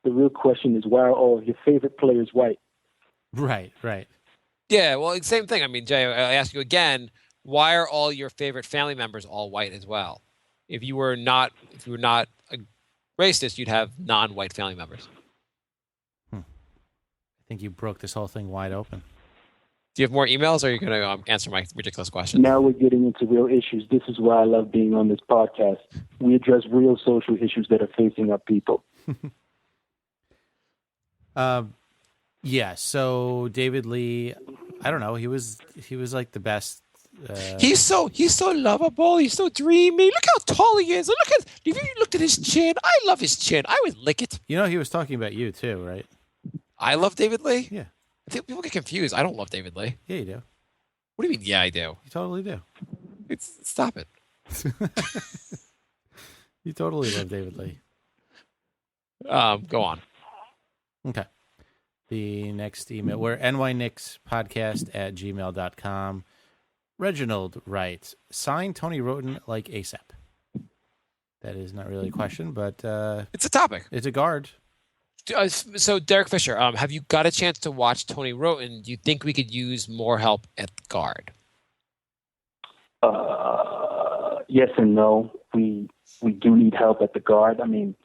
the real question is why are all of your favorite players white? Right. Yeah, well, same thing. I mean, Jay, I ask you again, why are all your favorite family members all white as well? If you were not a racist, you'd have non-white family members. I think you broke this whole thing wide open. Do you have more emails, or are you going to answer my ridiculous question? Now we're getting into real issues. This is why I love being on this podcast. We address real social issues that are facing our people. Yeah, so David Lee, I don't know, he was like the best. He's so lovable. He's so dreamy. Look how tall he is. If you looked at his chin, I love his chin. I would lick it. You know, he was talking about you too, right? I love David Lee? Yeah. I think people get confused. I don't love David Lee. Yeah, you do. What do you mean, yeah, I do? You totally do. Stop it. You totally love David Lee. Go on. Okay. The next email, we're nyknickspodcast@gmail.com. Reginald writes, sign Tony Roten like ASAP. That is not really a question, but it's a topic. It's a guard. So, Derek Fisher, have you got a chance to watch Tony Roten? Do you think we could use more help at guard? Yes and no. We do need help at the guard. I mean,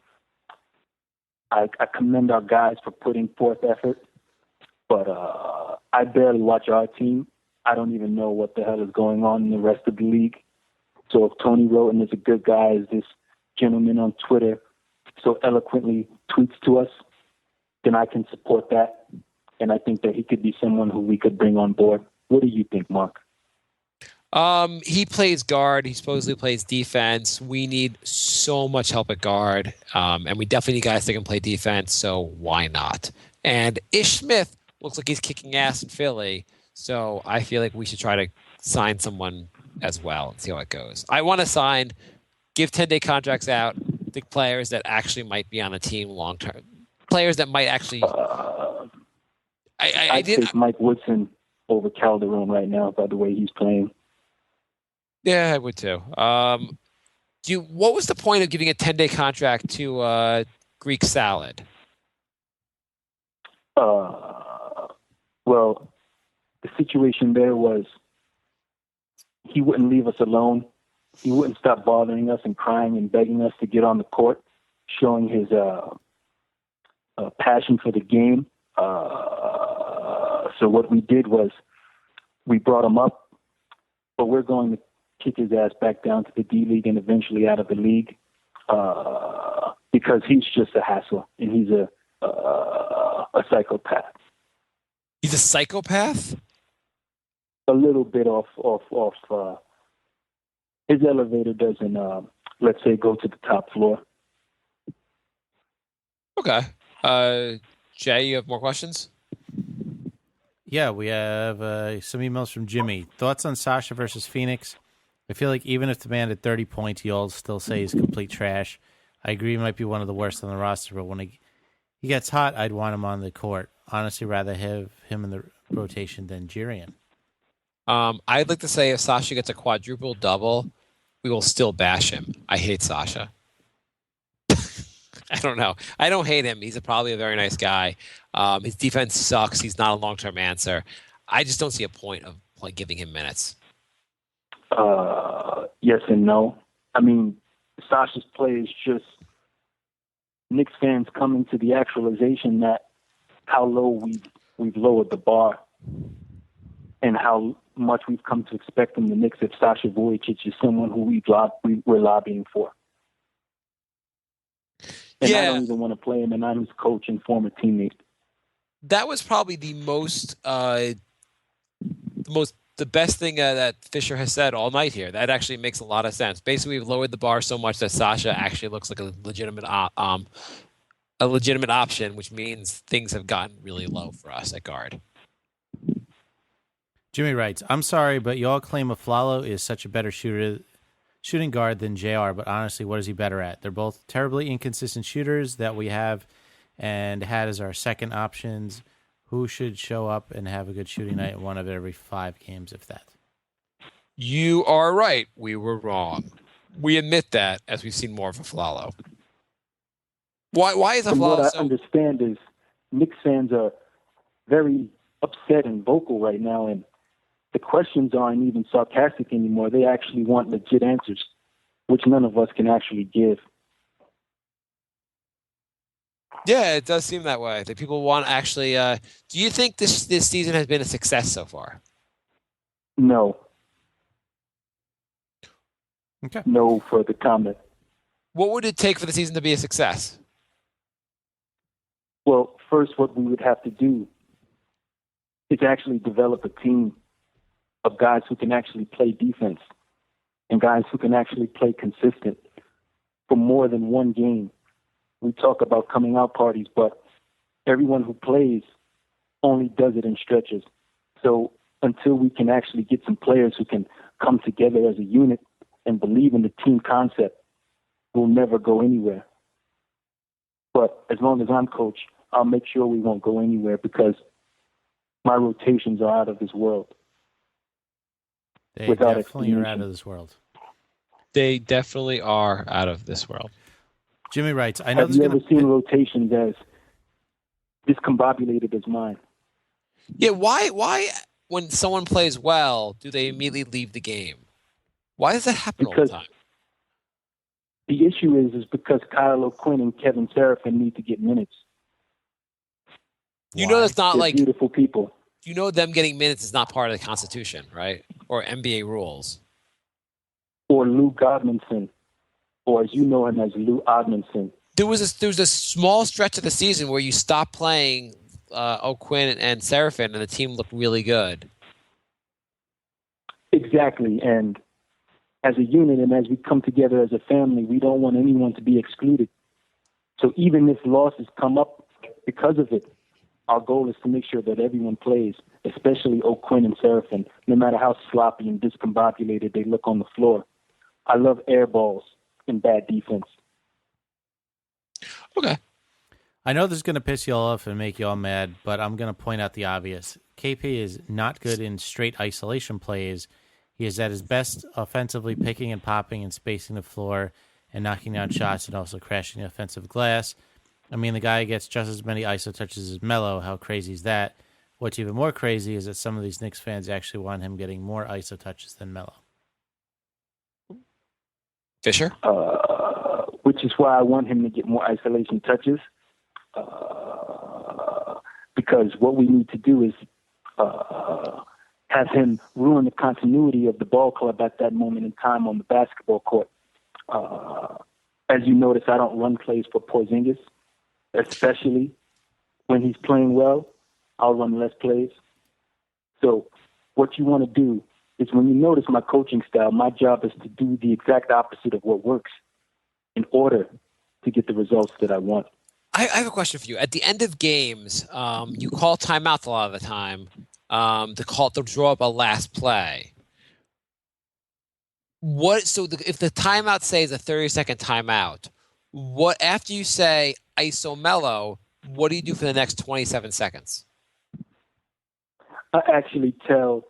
I commend our guys for putting forth effort, but I barely watch our team. I don't even know what the hell is going on in the rest of the league. So if Tony Roten is a good guy, as this gentleman on Twitter so eloquently tweets to us, then I can support that. And I think that he could be someone who we could bring on board. What do you think, Mark? He plays guard. He supposedly plays defense. We need so much help at guard. And we definitely need guys that can play defense, so why not? And Ish Smith looks like he's kicking ass in Philly, so I feel like we should try to sign someone as well and see how it goes. I want to give 10-day contracts out to players that actually might be on the team long term. Players that might actually... I'd take Mike Woodson over Calderon right now, by the way he's playing. Yeah, I would too. What was the point of giving a 10-day contract to Greek Salad? Well, the situation there was he wouldn't leave us alone. He wouldn't stop bothering us and crying and begging us to get on the court, showing his passion for the game. So what we did was we brought him up, but we're going to kick his ass back down to the D-League and eventually out of the league because he's just a hassle and he's a psychopath. He's a psychopath? A little bit off his elevator doesn't, let's say, go to the top floor. Okay. Jay, you have more questions? Yeah, we have some emails from Jimmy. Thoughts on Sasha versus Phoenix? I feel like even if the man had 30 points, you'll still say he's complete trash. I agree he might be one of the worst on the roster, but when he gets hot, I'd want him on the court. Honestly, rather have him in the rotation than Jirian. I'd like to say if Sasha gets a quadruple double, we will still bash him. I hate Sasha. I don't know. I don't hate him. He's probably a very nice guy. His defense sucks. He's not a long-term answer. I just don't see a point of giving him minutes. Yes and no. I mean, Sasha's play is just Knicks fans coming to the actualization that how low we've lowered the bar and how much we've come to expect from the Knicks if Sasha Vujicic is someone who we're lobbying for. And I don't even want to play him, and I'm his coach and former teammate. That was probably the best thing that Fisher has said all night here. That actually makes a lot of sense. Basically, we've lowered the bar so much that Sasha actually looks like a legitimate option, which means things have gotten really low for us at guard. Jimmy writes, I'm sorry, but y'all claim Aflalo is such a better shooting guard than JR, but honestly, what is he better at? They're both terribly inconsistent shooters that we have and had as our second options. Who should show up and have a good shooting night in one of every 5 games, if that? You are right. We were wrong. We admit that as we've seen more of Aflalo. Why is Aflalo From what so... I understand is Knicks fans are very upset and vocal right now, and the questions aren't even sarcastic anymore. They actually want legit answers, which none of us can actually give. Yeah, it does seem that way. That people want actually. Do you think this season has been a success so far? No. Okay. No further comment. What would it take for the season to be a success? Well, first, what we would have to do is actually develop a team of guys who can actually play defense and guys who can actually play consistent for more than one game. We talk about coming out parties, but everyone who plays only does it in stretches. So until we can actually get some players who can come together as a unit and believe in the team concept, we'll never go anywhere. But as long as I'm coach, I'll make sure we won't go anywhere because my rotations are out of this world. They Without definitely are explanation. out of this world. They definitely are out of this world. Jimmy writes, I know Have there's you going ever seen rotations as discombobulated as mine? Yeah, why when someone plays well, do they immediately leave the game? Why does that happen all the time? The issue is because Kyle O'Quinn and Kevin Seraphin need to get minutes. You know that's not They're like beautiful people. you know them getting minutes is not part of the Constitution, right? Or NBA rules. Or Lou Godmanson, or as you know him as Lou Odmanson. There was a small stretch of the season where you stopped playing O'Quinn and Seraphin, and the team looked really good. Exactly, and as a unit and as we come together as a family, we don't want anyone to be excluded. So even if losses come up because of it, our goal is to make sure that everyone plays, especially O'Quinn and Seraphin, no matter how sloppy and discombobulated they look on the floor. I love air balls and bad defense. Okay. I know this is going to piss you all off and make you all mad, but I'm going to point out the obvious. KP is not good in straight isolation plays. He is at his best offensively picking and popping and spacing the floor and knocking down shots and also crashing the offensive glass. I mean, the guy gets just as many ISO touches as Melo. How crazy is that? What's even more crazy is that some of these Knicks fans actually want him getting more ISO touches than Melo. Fisher? Which is why I want him to get more isolation touches. Because what we need to do is have him ruin the continuity of the ball club at that moment in time on the basketball court. As you notice, I don't run plays for Porzingis, especially when he's playing well. I'll run less plays. So what you want to do is, when you notice my coaching style, my job is to do the exact opposite of what works in order to get the results that I want. I have a question for you. At the end of games, you call timeouts a lot of the time to draw up a last play. If the timeout say is a 30-second timeout, what after you say ISO Melo, what do you do for the next 27 seconds? I actually tell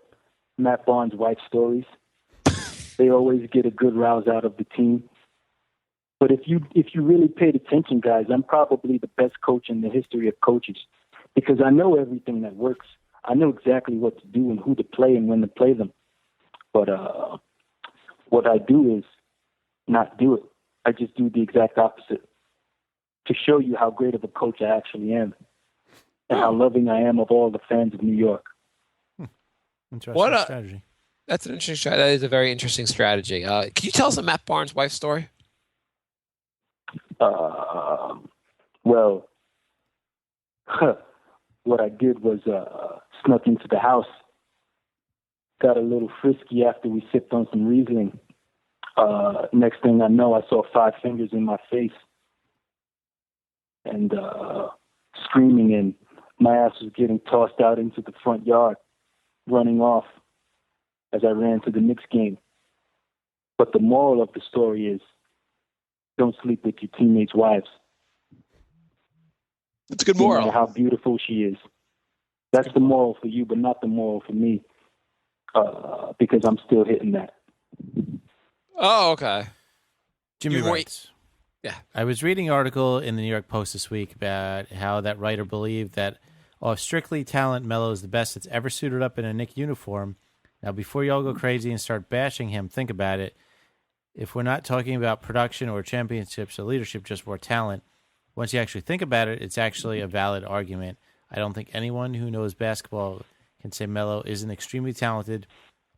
Matt Barnes' wife stories. They always get a good rouse out of the team. But if you really paid attention, guys, I'm probably the best coach in the history of coaches, because I know everything that works. I know exactly what to do and who to play and when to play them. But what I do is not do it. I just do the exact opposite to show you how great of a coach I actually am and how loving I am of all the fans of New York. Interesting strategy. That's an interesting strategy. That is a very interesting strategy. Can you tell us a Matt Barnes' wife story? Well, what I did was snuck into the house, got a little frisky after we sipped on some Riesling. Next thing I know, I saw 5 fingers in my face and screaming, and my ass was getting tossed out into the front yard, running off as I ran to the Knicks game. But the moral of the story is, don't sleep with your teammates' wives. That's a good moral. No matter how beautiful she is. That's the moral for you, but not the moral for me, because I'm still hitting that. Oh, okay. Jimmy writes. Yeah. I was reading an article in the New York Post this week about how that writer believed that off strictly talent, Melo is the best that's ever suited up in a Knick uniform. Now, before you all go crazy and start bashing him, think about it. If we're not talking about production or championships or leadership, just more talent, once you actually think about it, it's actually a valid argument. I don't think anyone who knows basketball can say Melo isn't extremely talented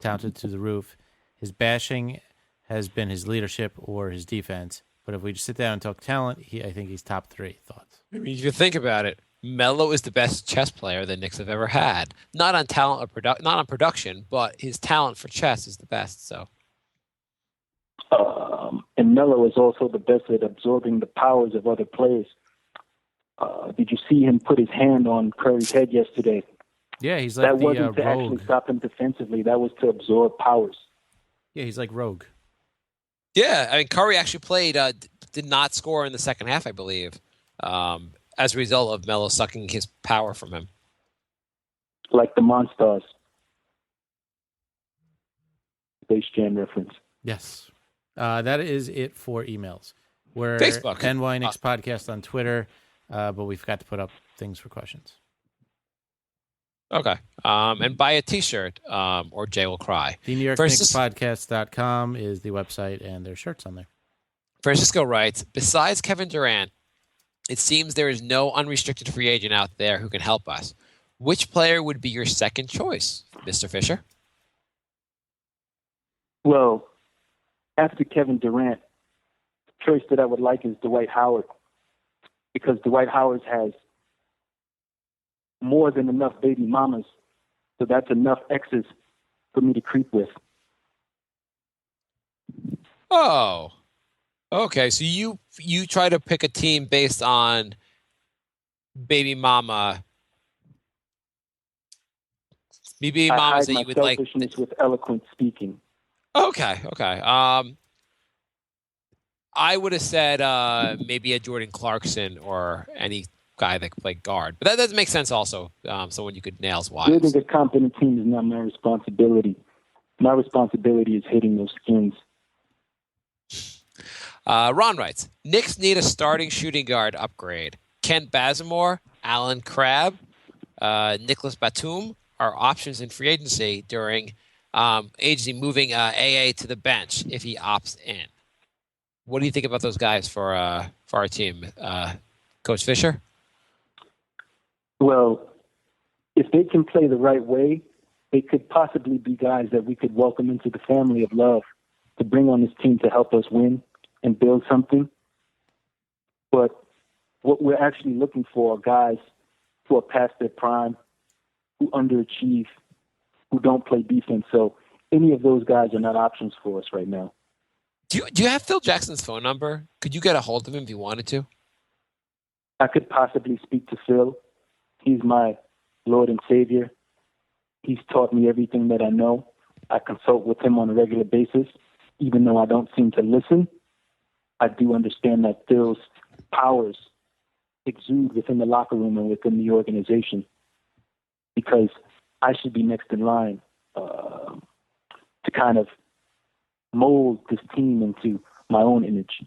to the roof. His bashing has been his leadership or his defense. But if we just sit down and talk talent, I think he's top 3. Thoughts? I mean, if you think about it, Melo is the best chess player the Knicks have ever had. Not on talent or not on production, but his talent for chess is the best. So, and Melo is also the best at absorbing the powers of other players. Did you see him put his hand on Curry's head yesterday? Yeah, he's like that the wasn't to rogue. actually stop him defensively. That was to absorb powers. Yeah, he's like rogue. yeah, I mean, Curry actually played, did not score in the second half, I believe, as a result of Melo sucking his power from him. Like the Monstars. Space Jam reference. Yes. That is it for emails. We're Facebook. NY Knicks Podcast on Twitter, but we forgot to put up things for questions. Okay. And buy a T-shirt, or Jay will cry. The New York Knicks Podcast.com is the website, and there's shirts on there. Francisco writes, besides Kevin Durant, it seems there is no unrestricted free agent out there who can help us. Which player would be your second choice, Mr. Fisher? Well, after Kevin Durant, the choice that I would like is Dwight Howard, because Dwight Howard has more than enough baby mamas, so that's enough exes for me to creep with. Oh, okay. So you try to pick a team based on baby mamas that you would like. Selfishness with eloquent speaking. Okay. I would have said maybe a Jordan Clarkson or any guy that could play guard. But that doesn't make sense also, someone you could nails wives. Building a competent team is not my responsibility. My responsibility is hitting those skins. Ron writes, Knicks need a starting shooting guard upgrade. Kent Bazemore, Alan Crabb, Nicholas Batum are options in free agency during agency, moving AA to the bench if he opts in. What do you think about those guys for our team, Coach Fisher? Well, if they can play the right way, they could possibly be guys that we could welcome into the family of love to bring on this team to help us win and build something. But what we're actually looking for are guys who are past their prime, who underachieve, who don't play defense. So any of those guys are not options for us right now. Do you have Phil Jackson's phone number? Could you get a hold of him if you wanted to? I could possibly speak to Phil. He's my Lord and Savior. He's taught me everything that I know. I consult with him on a regular basis. Even though I don't seem to listen, I do understand that Phil's powers exude within the locker room and within the organization, because I should be next in line to kind of mold this team into my own image.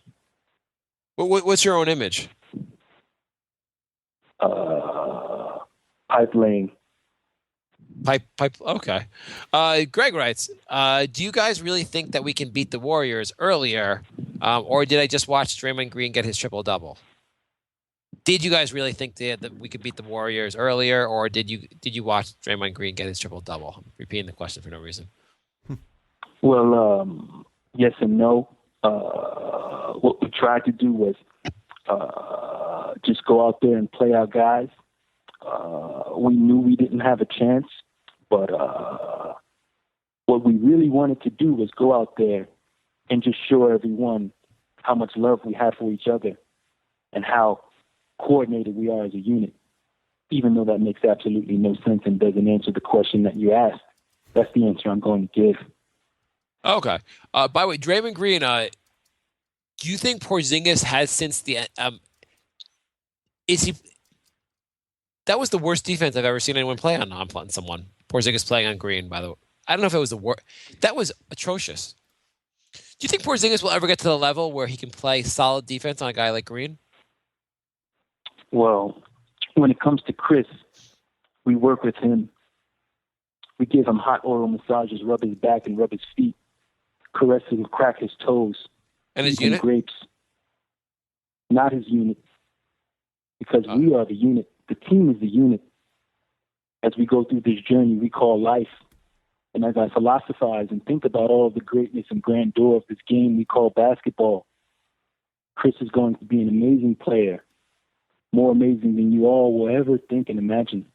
What's your own image? Pipe laying. Pipe. Okay. Greg writes, do you guys really think that we can beat the Warriors earlier, or did I just watch Draymond Green get his triple-double? Did you guys really think that we could beat the Warriors earlier, or did you watch Draymond Green get his triple-double? I'm repeating the question for no reason. Well, yes and no. What we tried to do was just go out there and play our guys. We knew we didn't have a chance, but what we really wanted to do was go out there and just show everyone how much love we have for each other and how coordinated we are as a unit, even though that makes absolutely no sense and doesn't answer the question that you asked. That's the answer I'm going to give. Okay. By the way, Draymond Green, do you think Porzingis has since the is he? That was the worst defense I've ever seen anyone play on someone. Porzingis playing on Green, by the way. I don't know if it was the worst. That was atrocious. Do you think Porzingis will ever get to the level where he can play solid defense on a guy like Green? Well, when it comes to Chris, we work with him. We give him hot oil massages, rub his back and rub his feet, caress him, crack his toes. And his eat him unit? Grapes. Not his unit. Because we are the unit. The team is the unit. As we go through this journey we call life, and as I philosophize and think about all the greatness and grandeur of this game we call basketball, Chris is going to be an amazing player, more amazing than you all will ever think and imagine.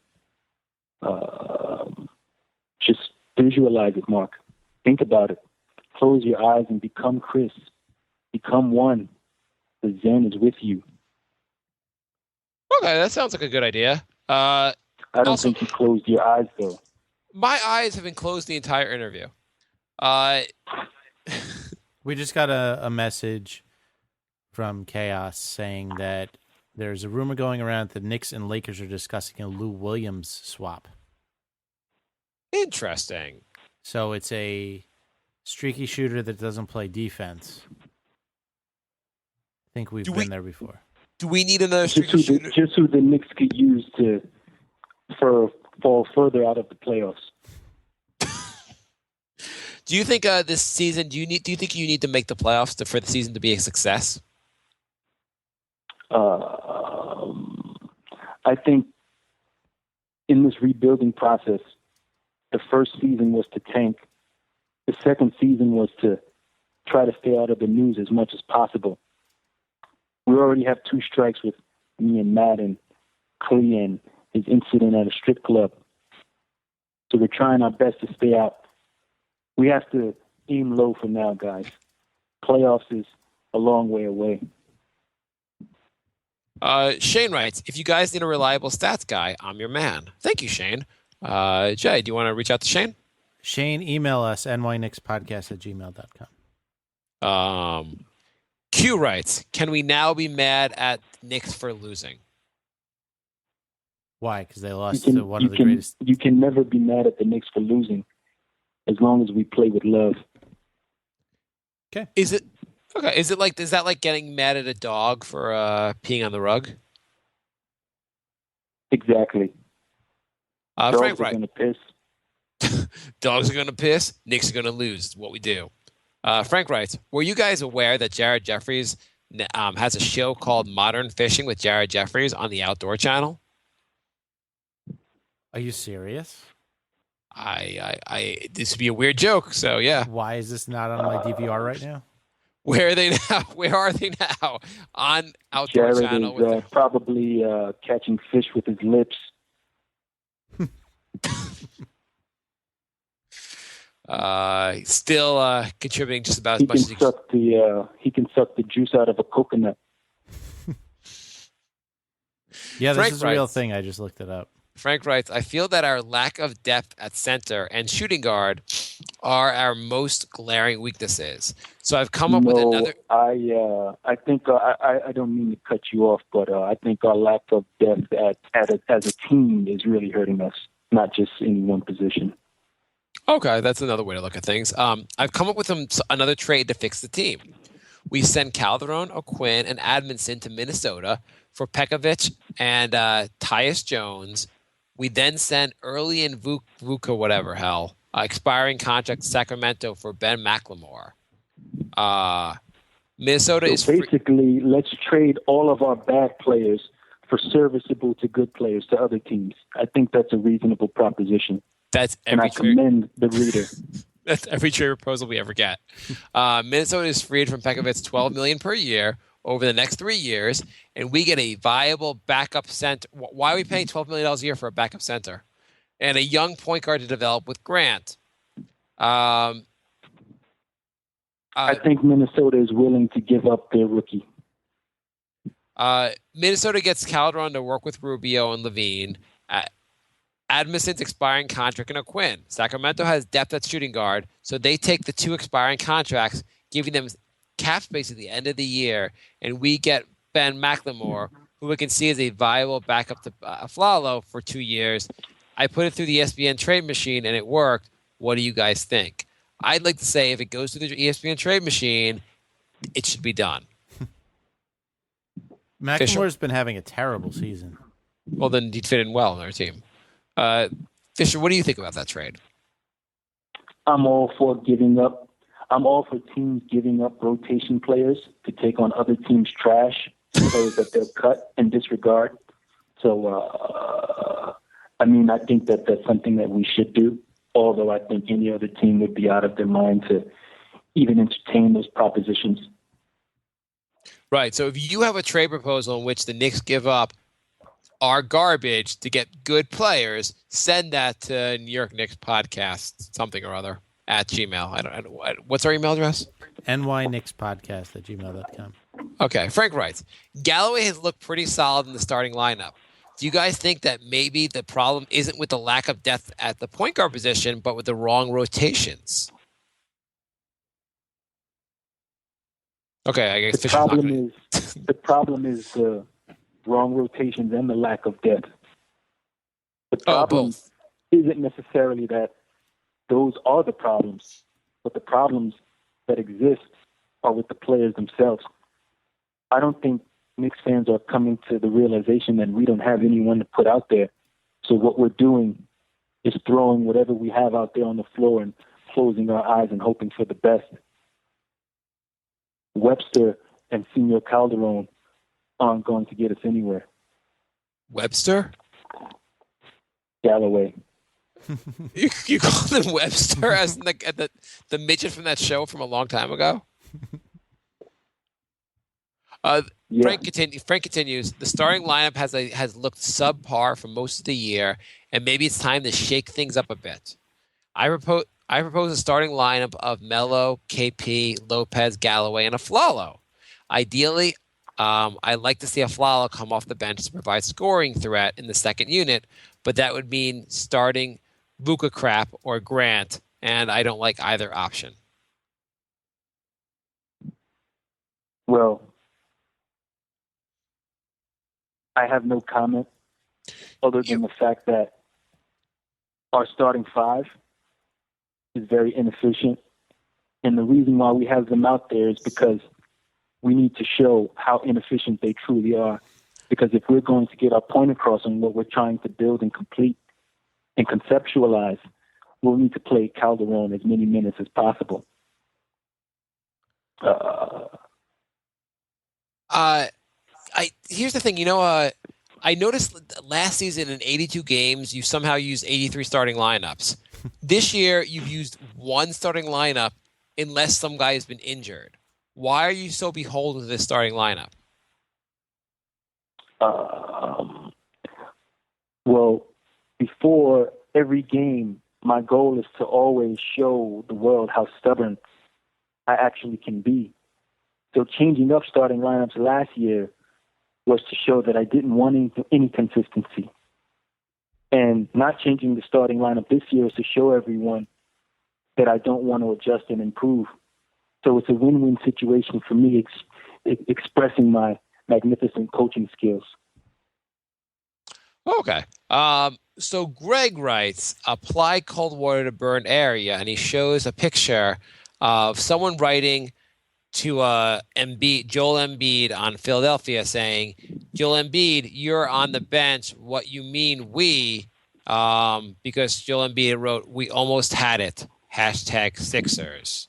Just visualize it, Mark. Think about it. Close your eyes and become Chris. Become one. The Zen is with you. Okay, that sounds like a good idea. I don't think you closed your eyes, though. My eyes have been closed the entire interview. We just got a message from Chaos saying that there's a rumor going around that the Knicks and Lakers are discussing a Lou Williams swap. Interesting. So it's a streaky shooter that doesn't play defense. I think we've been there before. Do we need another streaky shooter? Just who the Knicks could use to fall further out of the playoffs. Do you think this season? Do you think you need to make the playoffs for the season to be a success? I think in this rebuilding process, the first season was to tank. The second season was to try to stay out of the news as much as possible. We already have 2 strikes with me and Matt and Clee and his incident at a strip club. So we're trying our best to stay out. We have to aim low for now, guys. Playoffs is a long way away. Shane writes, if you guys need a reliable stats guy, I'm your man. Thank you, Shane. Jay, do you want to reach out to Shane? Shane, email us, nyknickspodcast@gmail.com. Q writes, can we now be mad at Knicks for losing? Why? Because they lost to one of the greatest. You can never be mad at the Knicks for losing as long as we play with love. Okay. Is that like getting mad at a dog for peeing on the rug? Exactly. Dogs Frank are Wright. going to piss. Dogs are going to piss. Knicks are going to lose. What we do. Frank writes, were you guys aware that Jared Jeffries has a show called Modern Fishing with Jared Jeffries on the Outdoor Channel? Are you serious? This would be a weird joke. So yeah. Why is this not on my DVR right now? Where are they now? Where are they now? On Outdoor Jared Channel. is probably catching fish with his lips. Still contributing just about as He much can as he suck the he can suck the juice out of a coconut. Yeah, this Frank is a real writes- thing. I just looked it up. Frank writes, I feel that our lack of depth at center and shooting guard are our most glaring weaknesses. So I've come up with another. I think I don't mean to cut you off, but I think our lack of depth as a team is really hurting us, not just in one position. Okay, that's another way to look at things. I've come up with another trade to fix the team. We send Calderon, O'Quinn, and Admonson to Minnesota for Pekovic and Tyus Jones. We then send early in Vuka, whatever hell, expiring contract to Sacramento for Ben McLemore. Minnesota is basically let's trade all of our bad players for serviceable to good players to other teams. I think that's a reasonable proposition. That's and I commend the reader. That's every trade proposal we ever get. Minnesota is freed from Pekovic's $12 million per year over the next 3 years, and we get a viable backup center. Why are we paying $12 million a year for a backup center? And a young point guard to develop with Grant. I think Minnesota is willing to give up their rookie. Minnesota gets Calderon to work with Rubio and Levine. Admison's expiring contract and O'Quinn. Sacramento has depth at shooting guard, so they take the 2 expiring contracts, giving them cap space at the end of the year, and we get Ben McLemore, who we can see as a viable backup to Flalo for 2 years. I put it through the ESPN trade machine, and it worked. What do you guys think? I'd like to say if it goes through the ESPN trade machine, it should be done. McLemore's been having a terrible season. Well, then he'd fit in well on our team. Fisher, what do you think about that trade? I'm all for giving up. I'm all for teams giving up rotation players to take on other teams' trash, players that they'll cut and disregard. So, I think that that's something that we should do, although I think any other team would be out of their mind to even entertain those propositions. Right. So if you have a trade proposal in which the Knicks give up our garbage to get good players, send that to New York Knicks podcast, something or other, at Gmail. I don't what's our email address? nyknickspodcast@gmail.com. Okay. Frank writes, Galloway has looked pretty solid in the starting lineup. Do you guys think that maybe the problem isn't with the lack of depth at the point guard position, but with the wrong rotations? Okay, I guess the problem is the wrong rotations and the lack of depth. The problem isn't necessarily that those are the problems, but the problems that exist are with the players themselves. I don't think Knicks fans are coming to the realization that we don't have anyone to put out there. So what we're doing is throwing whatever we have out there on the floor and closing our eyes and hoping for the best. Webster and Senor Calderon aren't going to get us anywhere. Webster? Galloway. You call him Webster as the midget from that show from a long time ago? Yeah. Frank continues. The starting lineup has looked subpar for most of the year, and maybe it's time to shake things up a bit. I propose a starting lineup of Melo, KP, Lopez, Galloway, and Aflalo. Ideally, I'd like to see Aflalo come off the bench to provide scoring threat in the second unit, but that would mean starting Vuka Crap or Grant, and I don't like either option. Well, I have no comment other than the fact that our starting 5 is very inefficient. And the reason why we have them out there is because we need to show how inefficient they truly are. Because if we're going to get our point across on what we're trying to build and complete and conceptualize, we'll need to play Calderon as many minutes as possible. Here's the thing, I noticed last season in 82 games, you somehow used 83 starting lineups. This year, you've used one starting lineup unless some guy has been injured. Why are you so beholden to this starting lineup? Well, before every game, my goal is to always show the world how stubborn I actually can be. So changing up starting lineups last year was to show that I didn't want any consistency. And not changing the starting lineup this year is to show everyone that I don't want to adjust and improve. So it's a win-win situation for me, expressing my magnificent coaching skills. Okay. So Greg writes, apply cold water to burn area, and he shows a picture of someone writing to Joel Embiid on Philadelphia saying, Joel Embiid, you're on the bench. What you mean we? Because Joel Embiid wrote, we almost had it. #Sixers.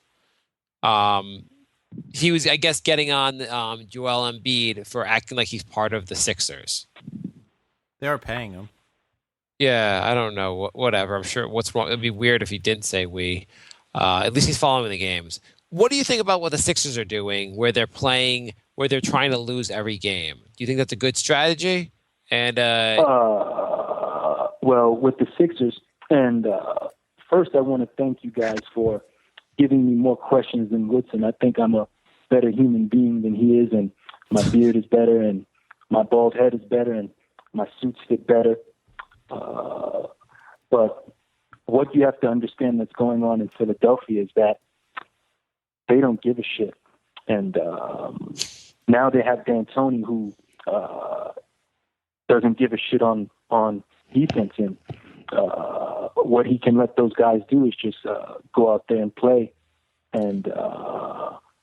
He was, I guess, getting on Joel Embiid for acting like he's part of the Sixers. They are paying him. Yeah, I don't know. Whatever. I'm sure what's wrong. It'd be weird if he didn't say we. At least he's following the games. What do you think about what the Sixers are doing, where they're trying to lose every game? Do you think that's a good strategy? And well, with the Sixers, and first I want to thank you guys for giving me more questions than Woodson. I think I'm a better human being than he is, and my beard is better, and my bald head is better, and my suits fit better. But what you have to understand that's going on in Philadelphia is that they don't give a shit. And now they have D'Antoni, who doesn't give a shit on defense. And what he can let those guys do is just go out there and play. And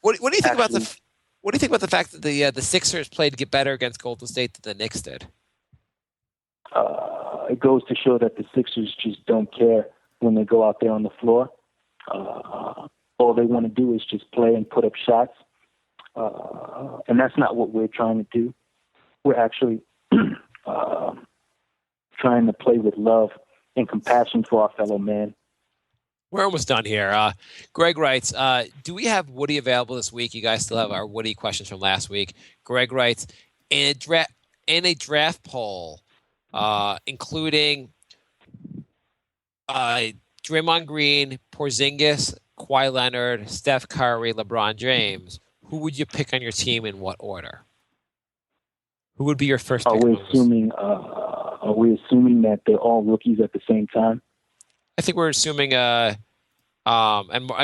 what do you think about the fact that the Sixers played to get better against Golden State than the Knicks did? It goes to show that the Sixers just don't care when they go out there on the floor. All they want to do is just play and put up shots. And that's not what we're trying to do. We're actually trying to play with love and compassion for our fellow man. We're almost done here. Greg writes, do we have Woody available this week? You guys still have our Woody questions from last week. Greg writes, in a draft poll, including Draymond Green, Porzingis, Kawhi Leonard, Steph Curry, LeBron James, who would you pick on your team in what order? Who would be your first pick? Are we assuming that they're all rookies at the same time? I think we're assuming, and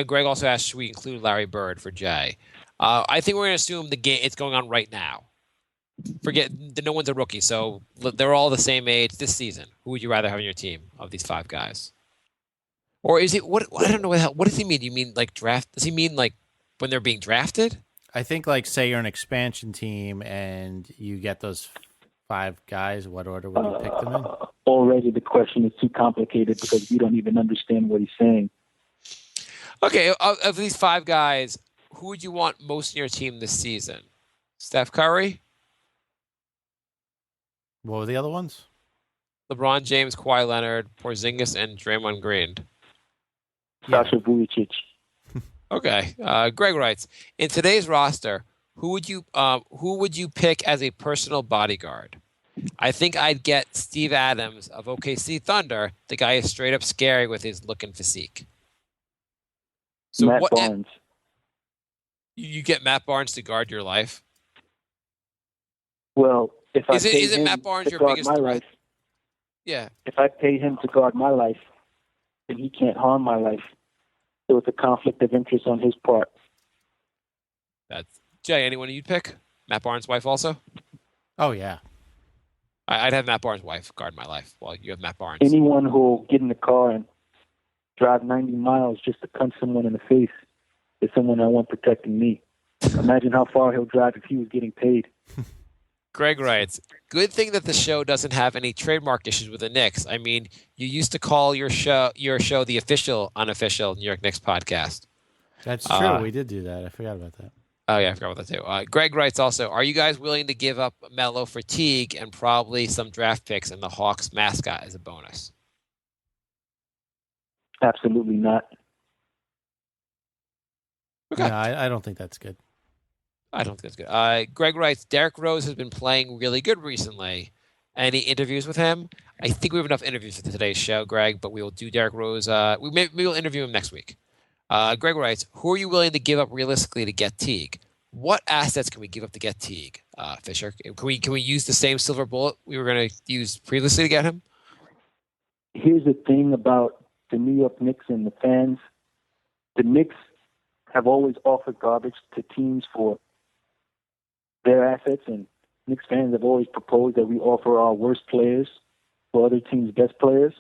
Greg also asked, should we include Larry Bird for Jay? I think we're going to assume the game it's going on right now. Forget no one's a rookie, so they're all the same age this season. Who would you rather have on your team of these five guys? Or is it what? I don't know what does he mean? Do you mean like draft? Does he mean like when they're being drafted? I think like say you're an expansion team and you get those five guys. What order would you pick them in? Already the question is too complicated because we don't even understand what he's saying. Okay, of these five guys, who would you want most in your team this season? Steph Curry? What were the other ones? LeBron James, Kawhi Leonard, Porzingis, and Draymond Green. Sasha Vujacic. Okay. Greg writes, in today's roster, who would you pick as a personal bodyguard? I think I'd get Steve Adams of OKC Thunder. The guy is straight up scary with his look and physique. So Matt Barnes. You get Matt Barnes to guard your life? Well, if I is it Matt Barnes your biggest threat? Life, yeah. If I pay him to guard my life, then he can't harm my life. So it's a conflict of interest on his part. That's Jay. Anyone you'd pick? Matt Barnes' wife also? Oh yeah. I'd have Matt Barnes' wife guard my life while you have Matt Barnes. Anyone who will get in the car and drive 90 miles just to punch someone in the face is someone I want protecting me. Imagine how far he'll drive if he was getting paid. Greg writes, good thing that the show doesn't have any trademark issues with the Knicks. I mean, you used to call your show the official, unofficial New York Knicks podcast. That's true. We did do that. I forgot about that. Oh, yeah, I forgot about that, too. Greg writes also, are you guys willing to give up Melo for Teague and probably some draft picks and the Hawks mascot as a bonus? Absolutely not. Okay. No, I don't think that's good. I don't think that's good. Greg writes, Derrick Rose has been playing really good recently. Any interviews with him? I think we have enough interviews for today's show, Greg, but we will do Derrick Rose. Maybe we'll interview him next week. Greg writes, who are you willing to give up realistically to get Teague? What assets can we give up to get Teague, Fisher? Can we use the same silver bullet we were going to use previously to get him? Here's the thing about the New York Knicks and the fans. The Knicks have always offered garbage to teams for their assets, and Knicks fans have always proposed that we offer our worst players for other teams' best players.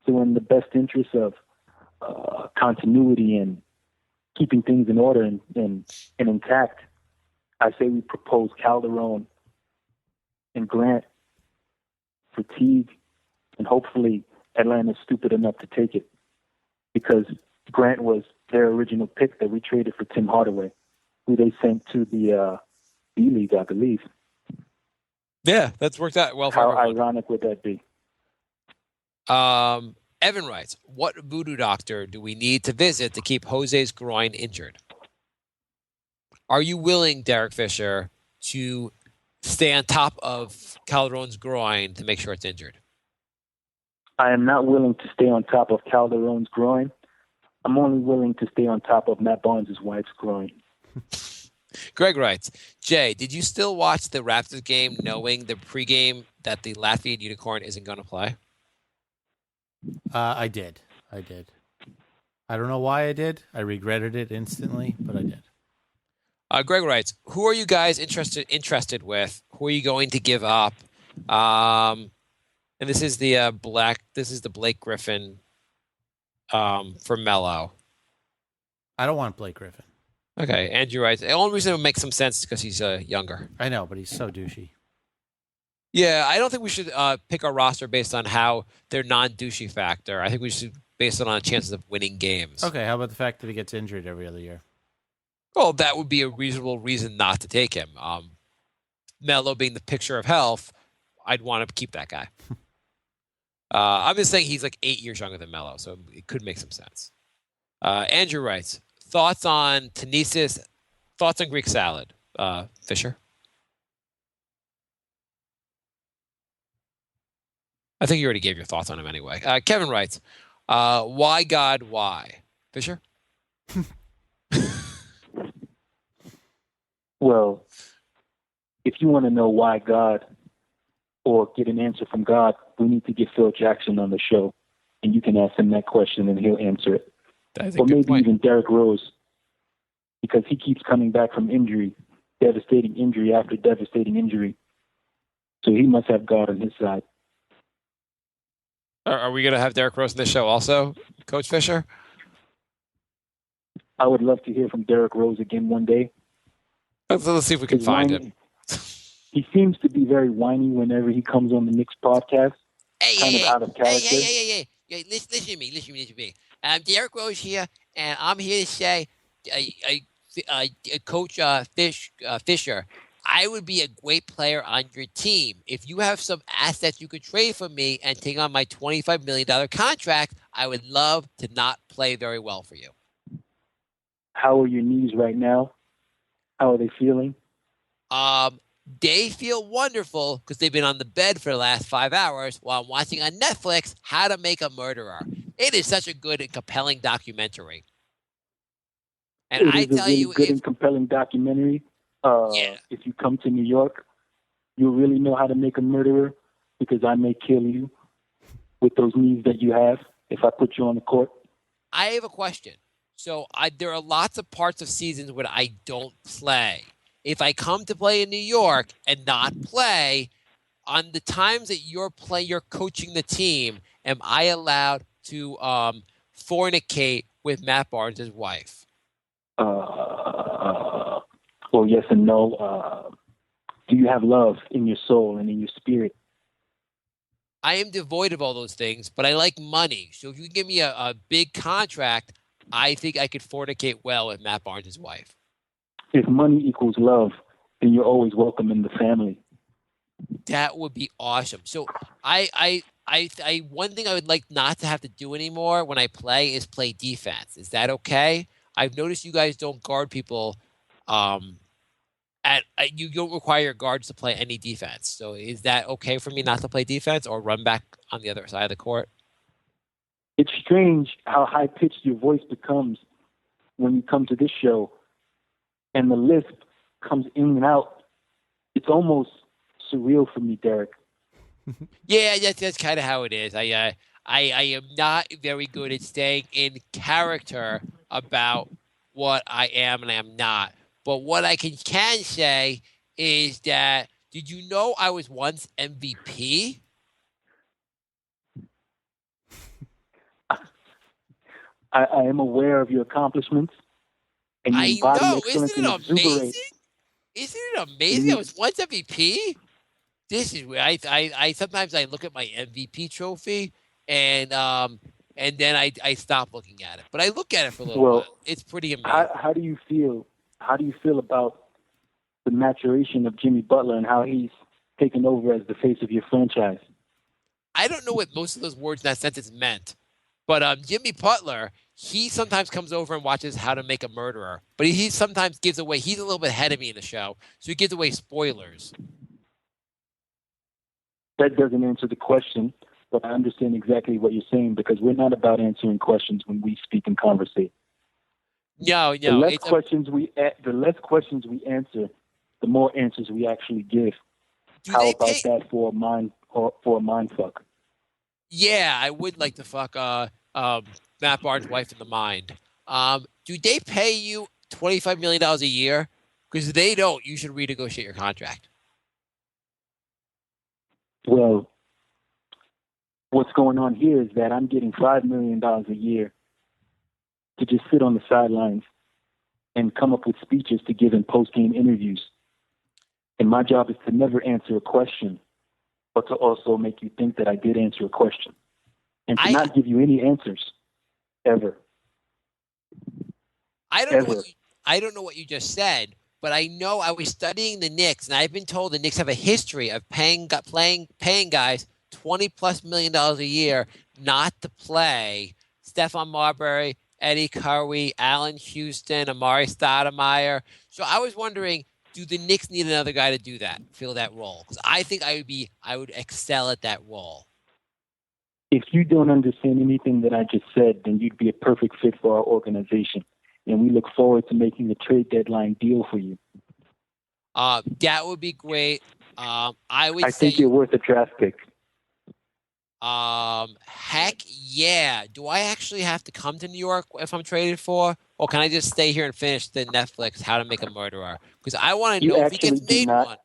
So in the best interest of continuity and keeping things in order and intact, I say we propose Calderon and Grant for Teague, and hopefully Atlanta's stupid enough to take it, because Grant was their original pick that we traded for Tim Hardaway, who they sent to the B-League, I believe. Yeah, that's worked out well for How everyone. ironic would that be? Evan writes, what voodoo doctor do we need to visit to keep Jose's groin injured? Are you willing, Derek Fisher, to stay on top of Calderon's groin to make sure it's injured? I am not willing to stay on top of Calderon's groin. I'm only willing to stay on top of Matt Barnes' wife's groin. Greg writes, Jay, did you still watch the Raptors game knowing the pregame that the Latvian unicorn isn't going to play? I did. I don't know why I did. I regretted it instantly, but I did. Greg writes, who are you guys interested with? Who are you going to give up? And this is the Blake Griffin for Melo. I don't want Blake Griffin. Okay, Andrew writes, the only reason it would make some sense is because he's younger. I know, but he's so douchey. Yeah, I don't think we should pick our roster based on how their non-douchey factor. I think we should base it on chances of winning games. Okay, how about the fact that he gets injured every other year? Well, that would be a reasonable reason not to take him. Melo being the picture of health, I'd want to keep that guy. I'm just saying he's like 8 years younger than Melo, so it could make some sense. Andrew writes, thoughts on Greek salad, Fisher? I think you already gave your thoughts on him anyway. Kevin writes, why God, why? Fisher? Well, if you want to know why God or get an answer from God, we need to get Phil Jackson on the show, and you can ask him that question and he'll answer it. Or maybe even Derrick Rose, because he keeps coming back from injury, devastating injury after devastating injury. So he must have God on his side. Are we going to have Derrick Rose on the show also, Coach Fisher? I would love to hear from Derrick Rose again one day. Let's see if we can find him. He seems to be very whiny whenever he comes on the Knicks podcast. Kind of out of character. Hey, listen to me. Derrick Rose here, and I'm here to say, Coach Fisher, I would be a great player on your team. If you have some assets you could trade for me and take on my $25 million contract, I would love to not play very well for you. How are your knees right now? How are they feeling? They feel wonderful because they've been on the bed for the last 5 hours while I'm watching on Netflix How to Make a Murderer. It is such a good and compelling documentary. And It is a really good and compelling documentary. If you come to New York, you'll really know how to make a murderer, because I may kill you with those knees that you have if I put you on the court. I have a question. So there are lots of parts of seasons when I don't play. If I come to play in New York and not play, on the times that you're coaching the team, am I allowed to fornicate with Matt Barnes' wife? Well, yes and no. Do you have love in your soul and in your spirit? I am devoid of all those things, but I like money. So if you give me a big contract, I think I could fornicate well with Matt Barnes' wife. If money equals love, then you're always welcome in the family. That would be awesome. So one thing I would like not to have to do anymore when I play is play defense. Is that okay? I've noticed you guys don't guard people. You don't require your guards to play any defense. So is that okay for me not to play defense or run back on the other side of the court? It's strange how high-pitched your voice becomes when you come to this show, and the lisp comes in and out. It's almost surreal for me, Derek. Yeah, that's kind of how it is. I am not very good at staying in character about what I am and I am not. But what I can say is that, did you know I was once MVP? I am aware of your accomplishments, and you embody excellence Isn't and it exuberate. amazing? Isn't it amazing? I was once MVP. This is where I sometimes I look at my MVP trophy and then I stop looking at it. But I look at it for a little while. It's pretty amazing. How do you feel? How do you feel about the maturation of Jimmy Butler and how he's taken over as the face of your franchise? I don't know what most of those words in that sentence meant, but Jimmy Butler, he sometimes comes over and watches How to Make a Murderer, but he sometimes gives away. He's a little bit ahead of me in the show, so he gives away spoilers. That doesn't answer the question, but I understand exactly what you're saying because we're not about answering questions when we speak and conversate. No. The less questions we answer, the more answers we actually give. How about that for a mind fuck? Yeah, I would like to fuck Matt Barnes' wife in the mind. Do they pay you $25 million a year? Because if they don't, you should renegotiate your contract. Well, what's going on here is that I'm getting $5 million a year to just sit on the sidelines and come up with speeches to give in post-game interviews. And my job is to never answer a question, but to also make you think that I did answer a question. And to not give you any answers, ever. I don't know what you just said, but I know I was studying the Knicks, and I've been told the Knicks have a history of paying guys $20+ million a year not to play. Stephon Marbury, Eddie Curry, Allen Houston, Amari Stoudemire. So I was wondering, do the Knicks need another guy to do that, fill that role? Because I think I would excel at that role. If you don't understand anything that I just said, then you'd be a perfect fit for our organization. And we look forward to making a trade deadline deal for you. That would be great. I think you're worth a draft pick. Heck yeah. Do I actually have to come to New York if I'm traded for? Or can I just stay here and finish the Netflix How to Make a Murderer? Because I want to know if he gets made one.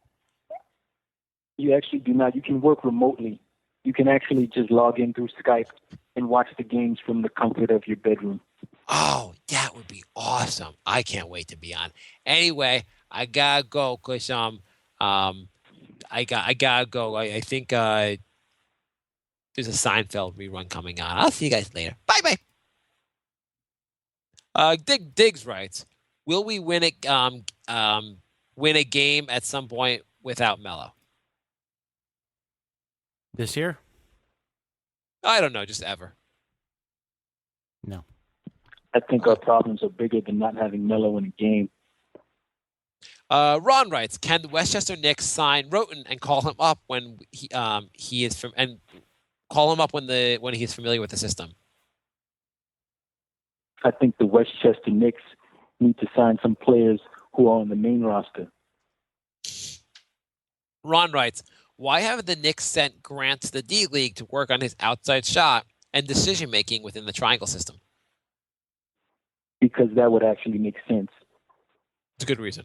You actually do not. You can work remotely. You can actually just log in through Skype and watch the games from the comfort of your bedroom. Oh, that would be awesome. I can't wait to be on. Anyway, I gotta go because I gotta go. I think there's a Seinfeld rerun coming on. I'll see you guys later. Bye bye. Diggs writes, will we win a game at some point without Melo? This year? I don't know, just ever. No. I think our problems are bigger than not having Melo in a game. Ron writes, can the Westchester Knicks sign Roten and call him up when he is from and call him up when he is familiar with the system? I think the Westchester Knicks need to sign some players who are on the main roster. Ron writes, why haven't the Knicks sent Grant to the D-League to work on his outside shot and decision-making within the triangle system? Because that would actually make sense. It's a good reason.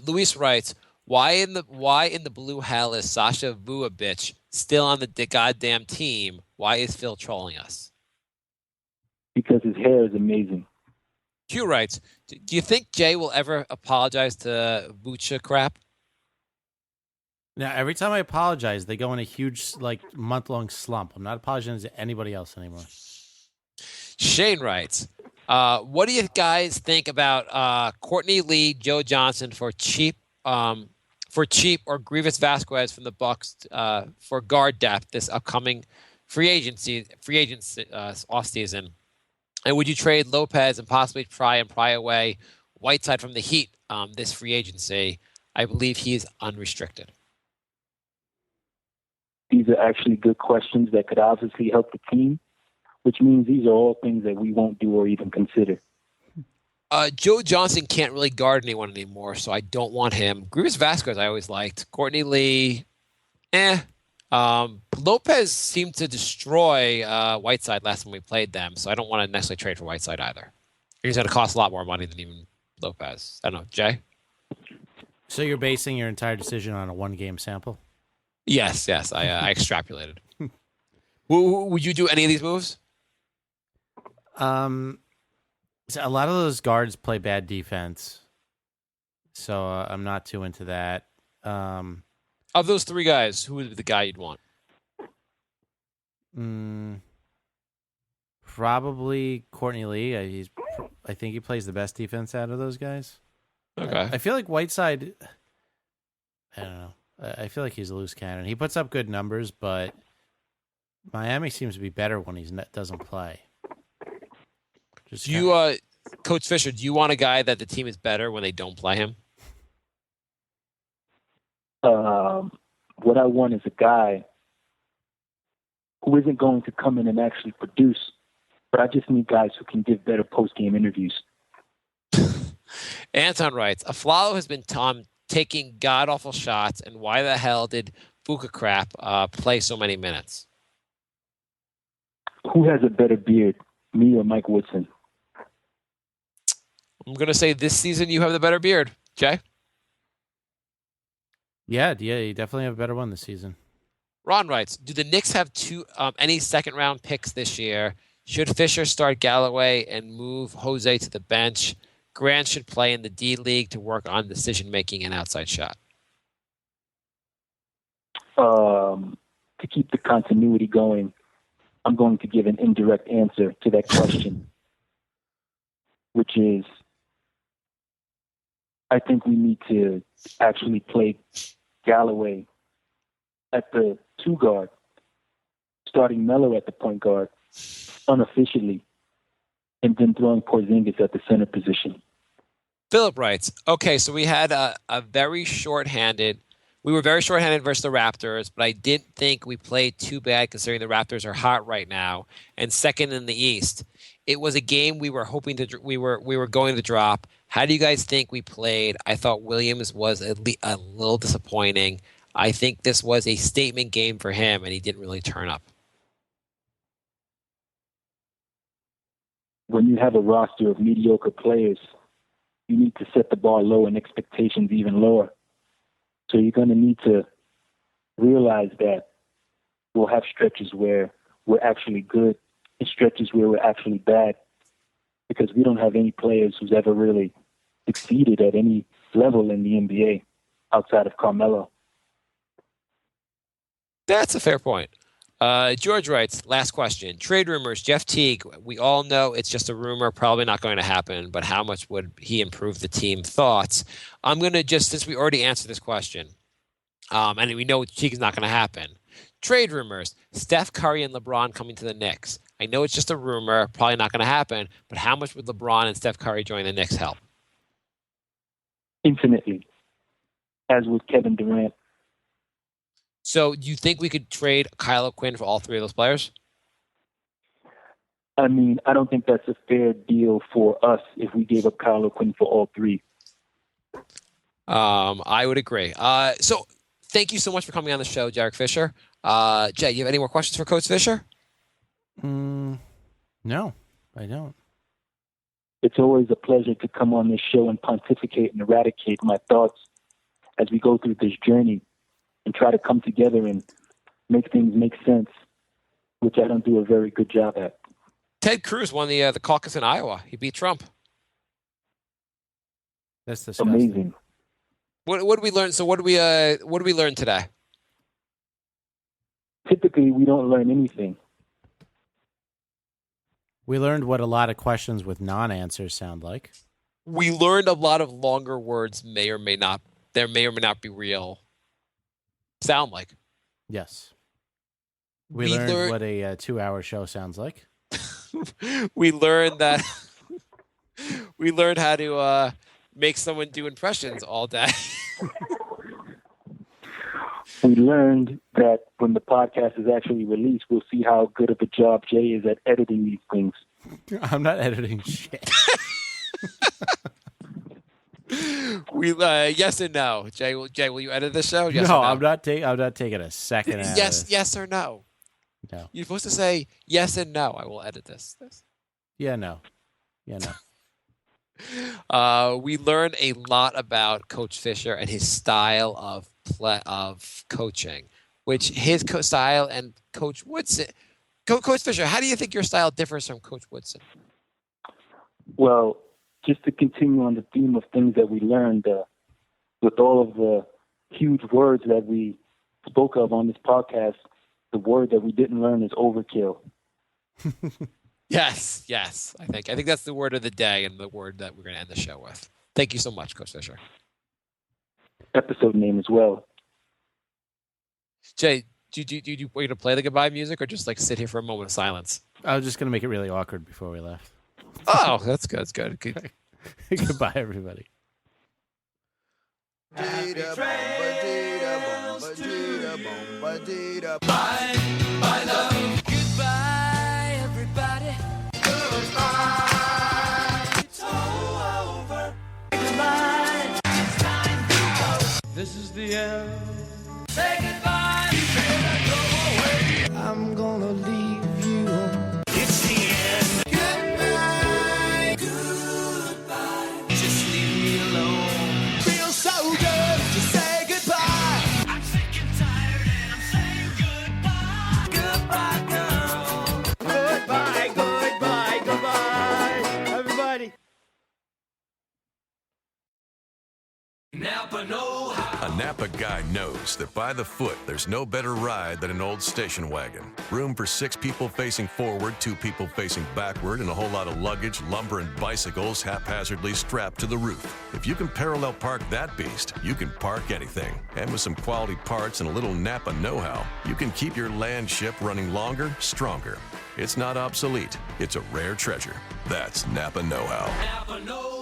Luis writes, why in the blue hell is Sasha Vujovic still on the goddamn team? Why is Phil trolling us? Because his hair is amazing. Q writes, do you think Jay will ever apologize to Vucha crap? Now, every time I apologize, they go in a huge, month-long slump. I'm not apologizing to anybody else anymore. Shane writes, what do you guys think about Courtney Lee, Joe Johnson for cheap or Grievous Vasquez from the Bucks for guard depth this upcoming free agency offseason? And would you trade Lopez and possibly pry away Whiteside from the Heat this free agency? I believe he is unrestricted. These are actually good questions that could obviously help the team, which means these are all things that we won't do or even consider. Joe Johnson can't really guard anyone anymore, so I don't want him. Grievous Vasquez I always liked. Courtney Lee, Lopez seemed to destroy Whiteside last time we played them, so I don't want to necessarily trade for Whiteside either. He's going to cost a lot more money than even Lopez. I don't know. Jay? So you're basing your entire decision on a one-game sample? Yes. I extrapolated. Would you do any of these moves? So a lot of those guards play bad defense, so I'm not too into that. Of those three guys, who would be the guy you'd want? Probably Courtney Lee. I think he plays the best defense out of those guys. Okay. I feel like Whiteside, I don't know. I feel like he's a loose cannon. He puts up good numbers, but Miami seems to be better when he doesn't play. Coach Fisher, do you want a guy that the team is better when they don't play him? What I want is a guy who isn't going to come in and actually produce, but I just need guys who can give better post-game interviews. Anton writes, Aflalo has been taking god-awful shots, and why the hell did Buka Crap play so many minutes? Who has a better beard, me or Mike Woodson? I'm going to say this season you have the better beard. Jay? Yeah, you definitely have a better one this season. Ron writes, do the Knicks have any second-round picks this year? Should Fisher start Galloway and move Jose to the bench? Grant should play in the D-League to work on decision-making and outside shot. To keep the continuity going, I'm going to give an indirect answer to that question, which is I think we need to actually play Galloway at the 2 guard, starting Melo at the point guard unofficially, and then throwing Porzingis at the center position. Philip writes, okay, so we had a very shorthanded. We were very shorthanded versus the Raptors, but I didn't think we played too bad considering the Raptors are hot right now and second in the East. It was a game we were hoping to we were going to drop. How do you guys think we played? I thought Williams was a little disappointing. I think this was a statement game for him, and he didn't really turn up. When you have a roster of mediocre players, you need to set the bar low and expectations even lower. So you're going to need to realize that we'll have stretches where we're actually good and stretches where we're actually bad, because we don't have any players who's ever really succeeded at any level in the NBA outside of Carmelo. That's a fair point. George writes, last question. Trade rumors, Jeff Teague. We all know it's just a rumor, probably not going to happen, but how much would he improve the team? Thoughts? I'm going to just, since we already answered this question, and we know Teague is not going to happen. Trade rumors, Steph Curry and LeBron coming to the Knicks. I know it's just a rumor, probably not going to happen, but how much would LeBron and Steph Curry join the Knicks help? Infinitely, as with Kevin Durant. So do you think we could trade Kyle O'Quinn for all three of those players? I mean, I don't think that's a fair deal for us if we gave up Kyle O'Quinn for all three. I would agree. So thank you so much for coming on the show, Jarek Fisher. Jay, you have any more questions for Coach Fisher? No, I don't. It's always a pleasure to come on this show and pontificate and eradicate my thoughts as we go through this journey and try to come together and make things make sense, which I don't do a very good job at. Ted Cruz won the caucus in Iowa. He beat Trump. That's disgusting. Amazing. What did we learn? So what do we learn today? Typically, we don't learn anything. We learned what a lot of questions with non-answers sound like. We learned a lot of longer words may or may not be real. Sound like. Yes. We learned what a 2-hour show sounds like. We learned that we learned how to make someone do impressions all day. We learned that when the podcast is actually released, we'll see how good of a job Jay is at editing these things. I'm not editing shit. Yes and no. Jay, will you edit the show? Yes No, or no? I'm not taking a second out of this. Yes or no. No. You're supposed to say yes and no. I will edit this. Yeah, no. We learned a lot about Coach Fisher and his style of coaching, which his style and Coach Woodson. Coach Fisher, how do you think your style differs from Coach Woodson? Well, just to continue on the theme of things that we learned, with all of the huge words that we spoke of on this podcast, the word that we didn't learn is overkill. Yes. I think that's the word of the day and the word that we're going to end the show with. Thank you so much, Coach Fisher. Episode name as well. Jay, are you going to play the goodbye music or just like sit here for a moment of silence? I was just going to make it really awkward before we left. Oh, that's good. That's good. Goodbye, everybody. Bye, love. Goodbye, everybody. Goodbye. It's all over. Goodbye. It's time to go. This is the end. Say goodbye. You better go away. I'm gonna leave you. It's the end. Goodbye. Goodbye. Just leave me alone. Feels so good to say goodbye. I'm sick and tired and I'm saying goodbye. Goodbye, girl. Goodbye, goodbye, goodbye. Everybody. Napa know how. A Napa guy knows that by the foot, there's no better ride than an old station wagon. Room for 6 people facing forward, 2 people facing backward, and a whole lot of luggage, lumber, and bicycles haphazardly strapped to the roof. If you can parallel park that beast, you can park anything. And with some quality parts and a little Napa know-how, you can keep your land ship running longer, stronger. It's not obsolete. It's a rare treasure. That's Napa know-how. Napa know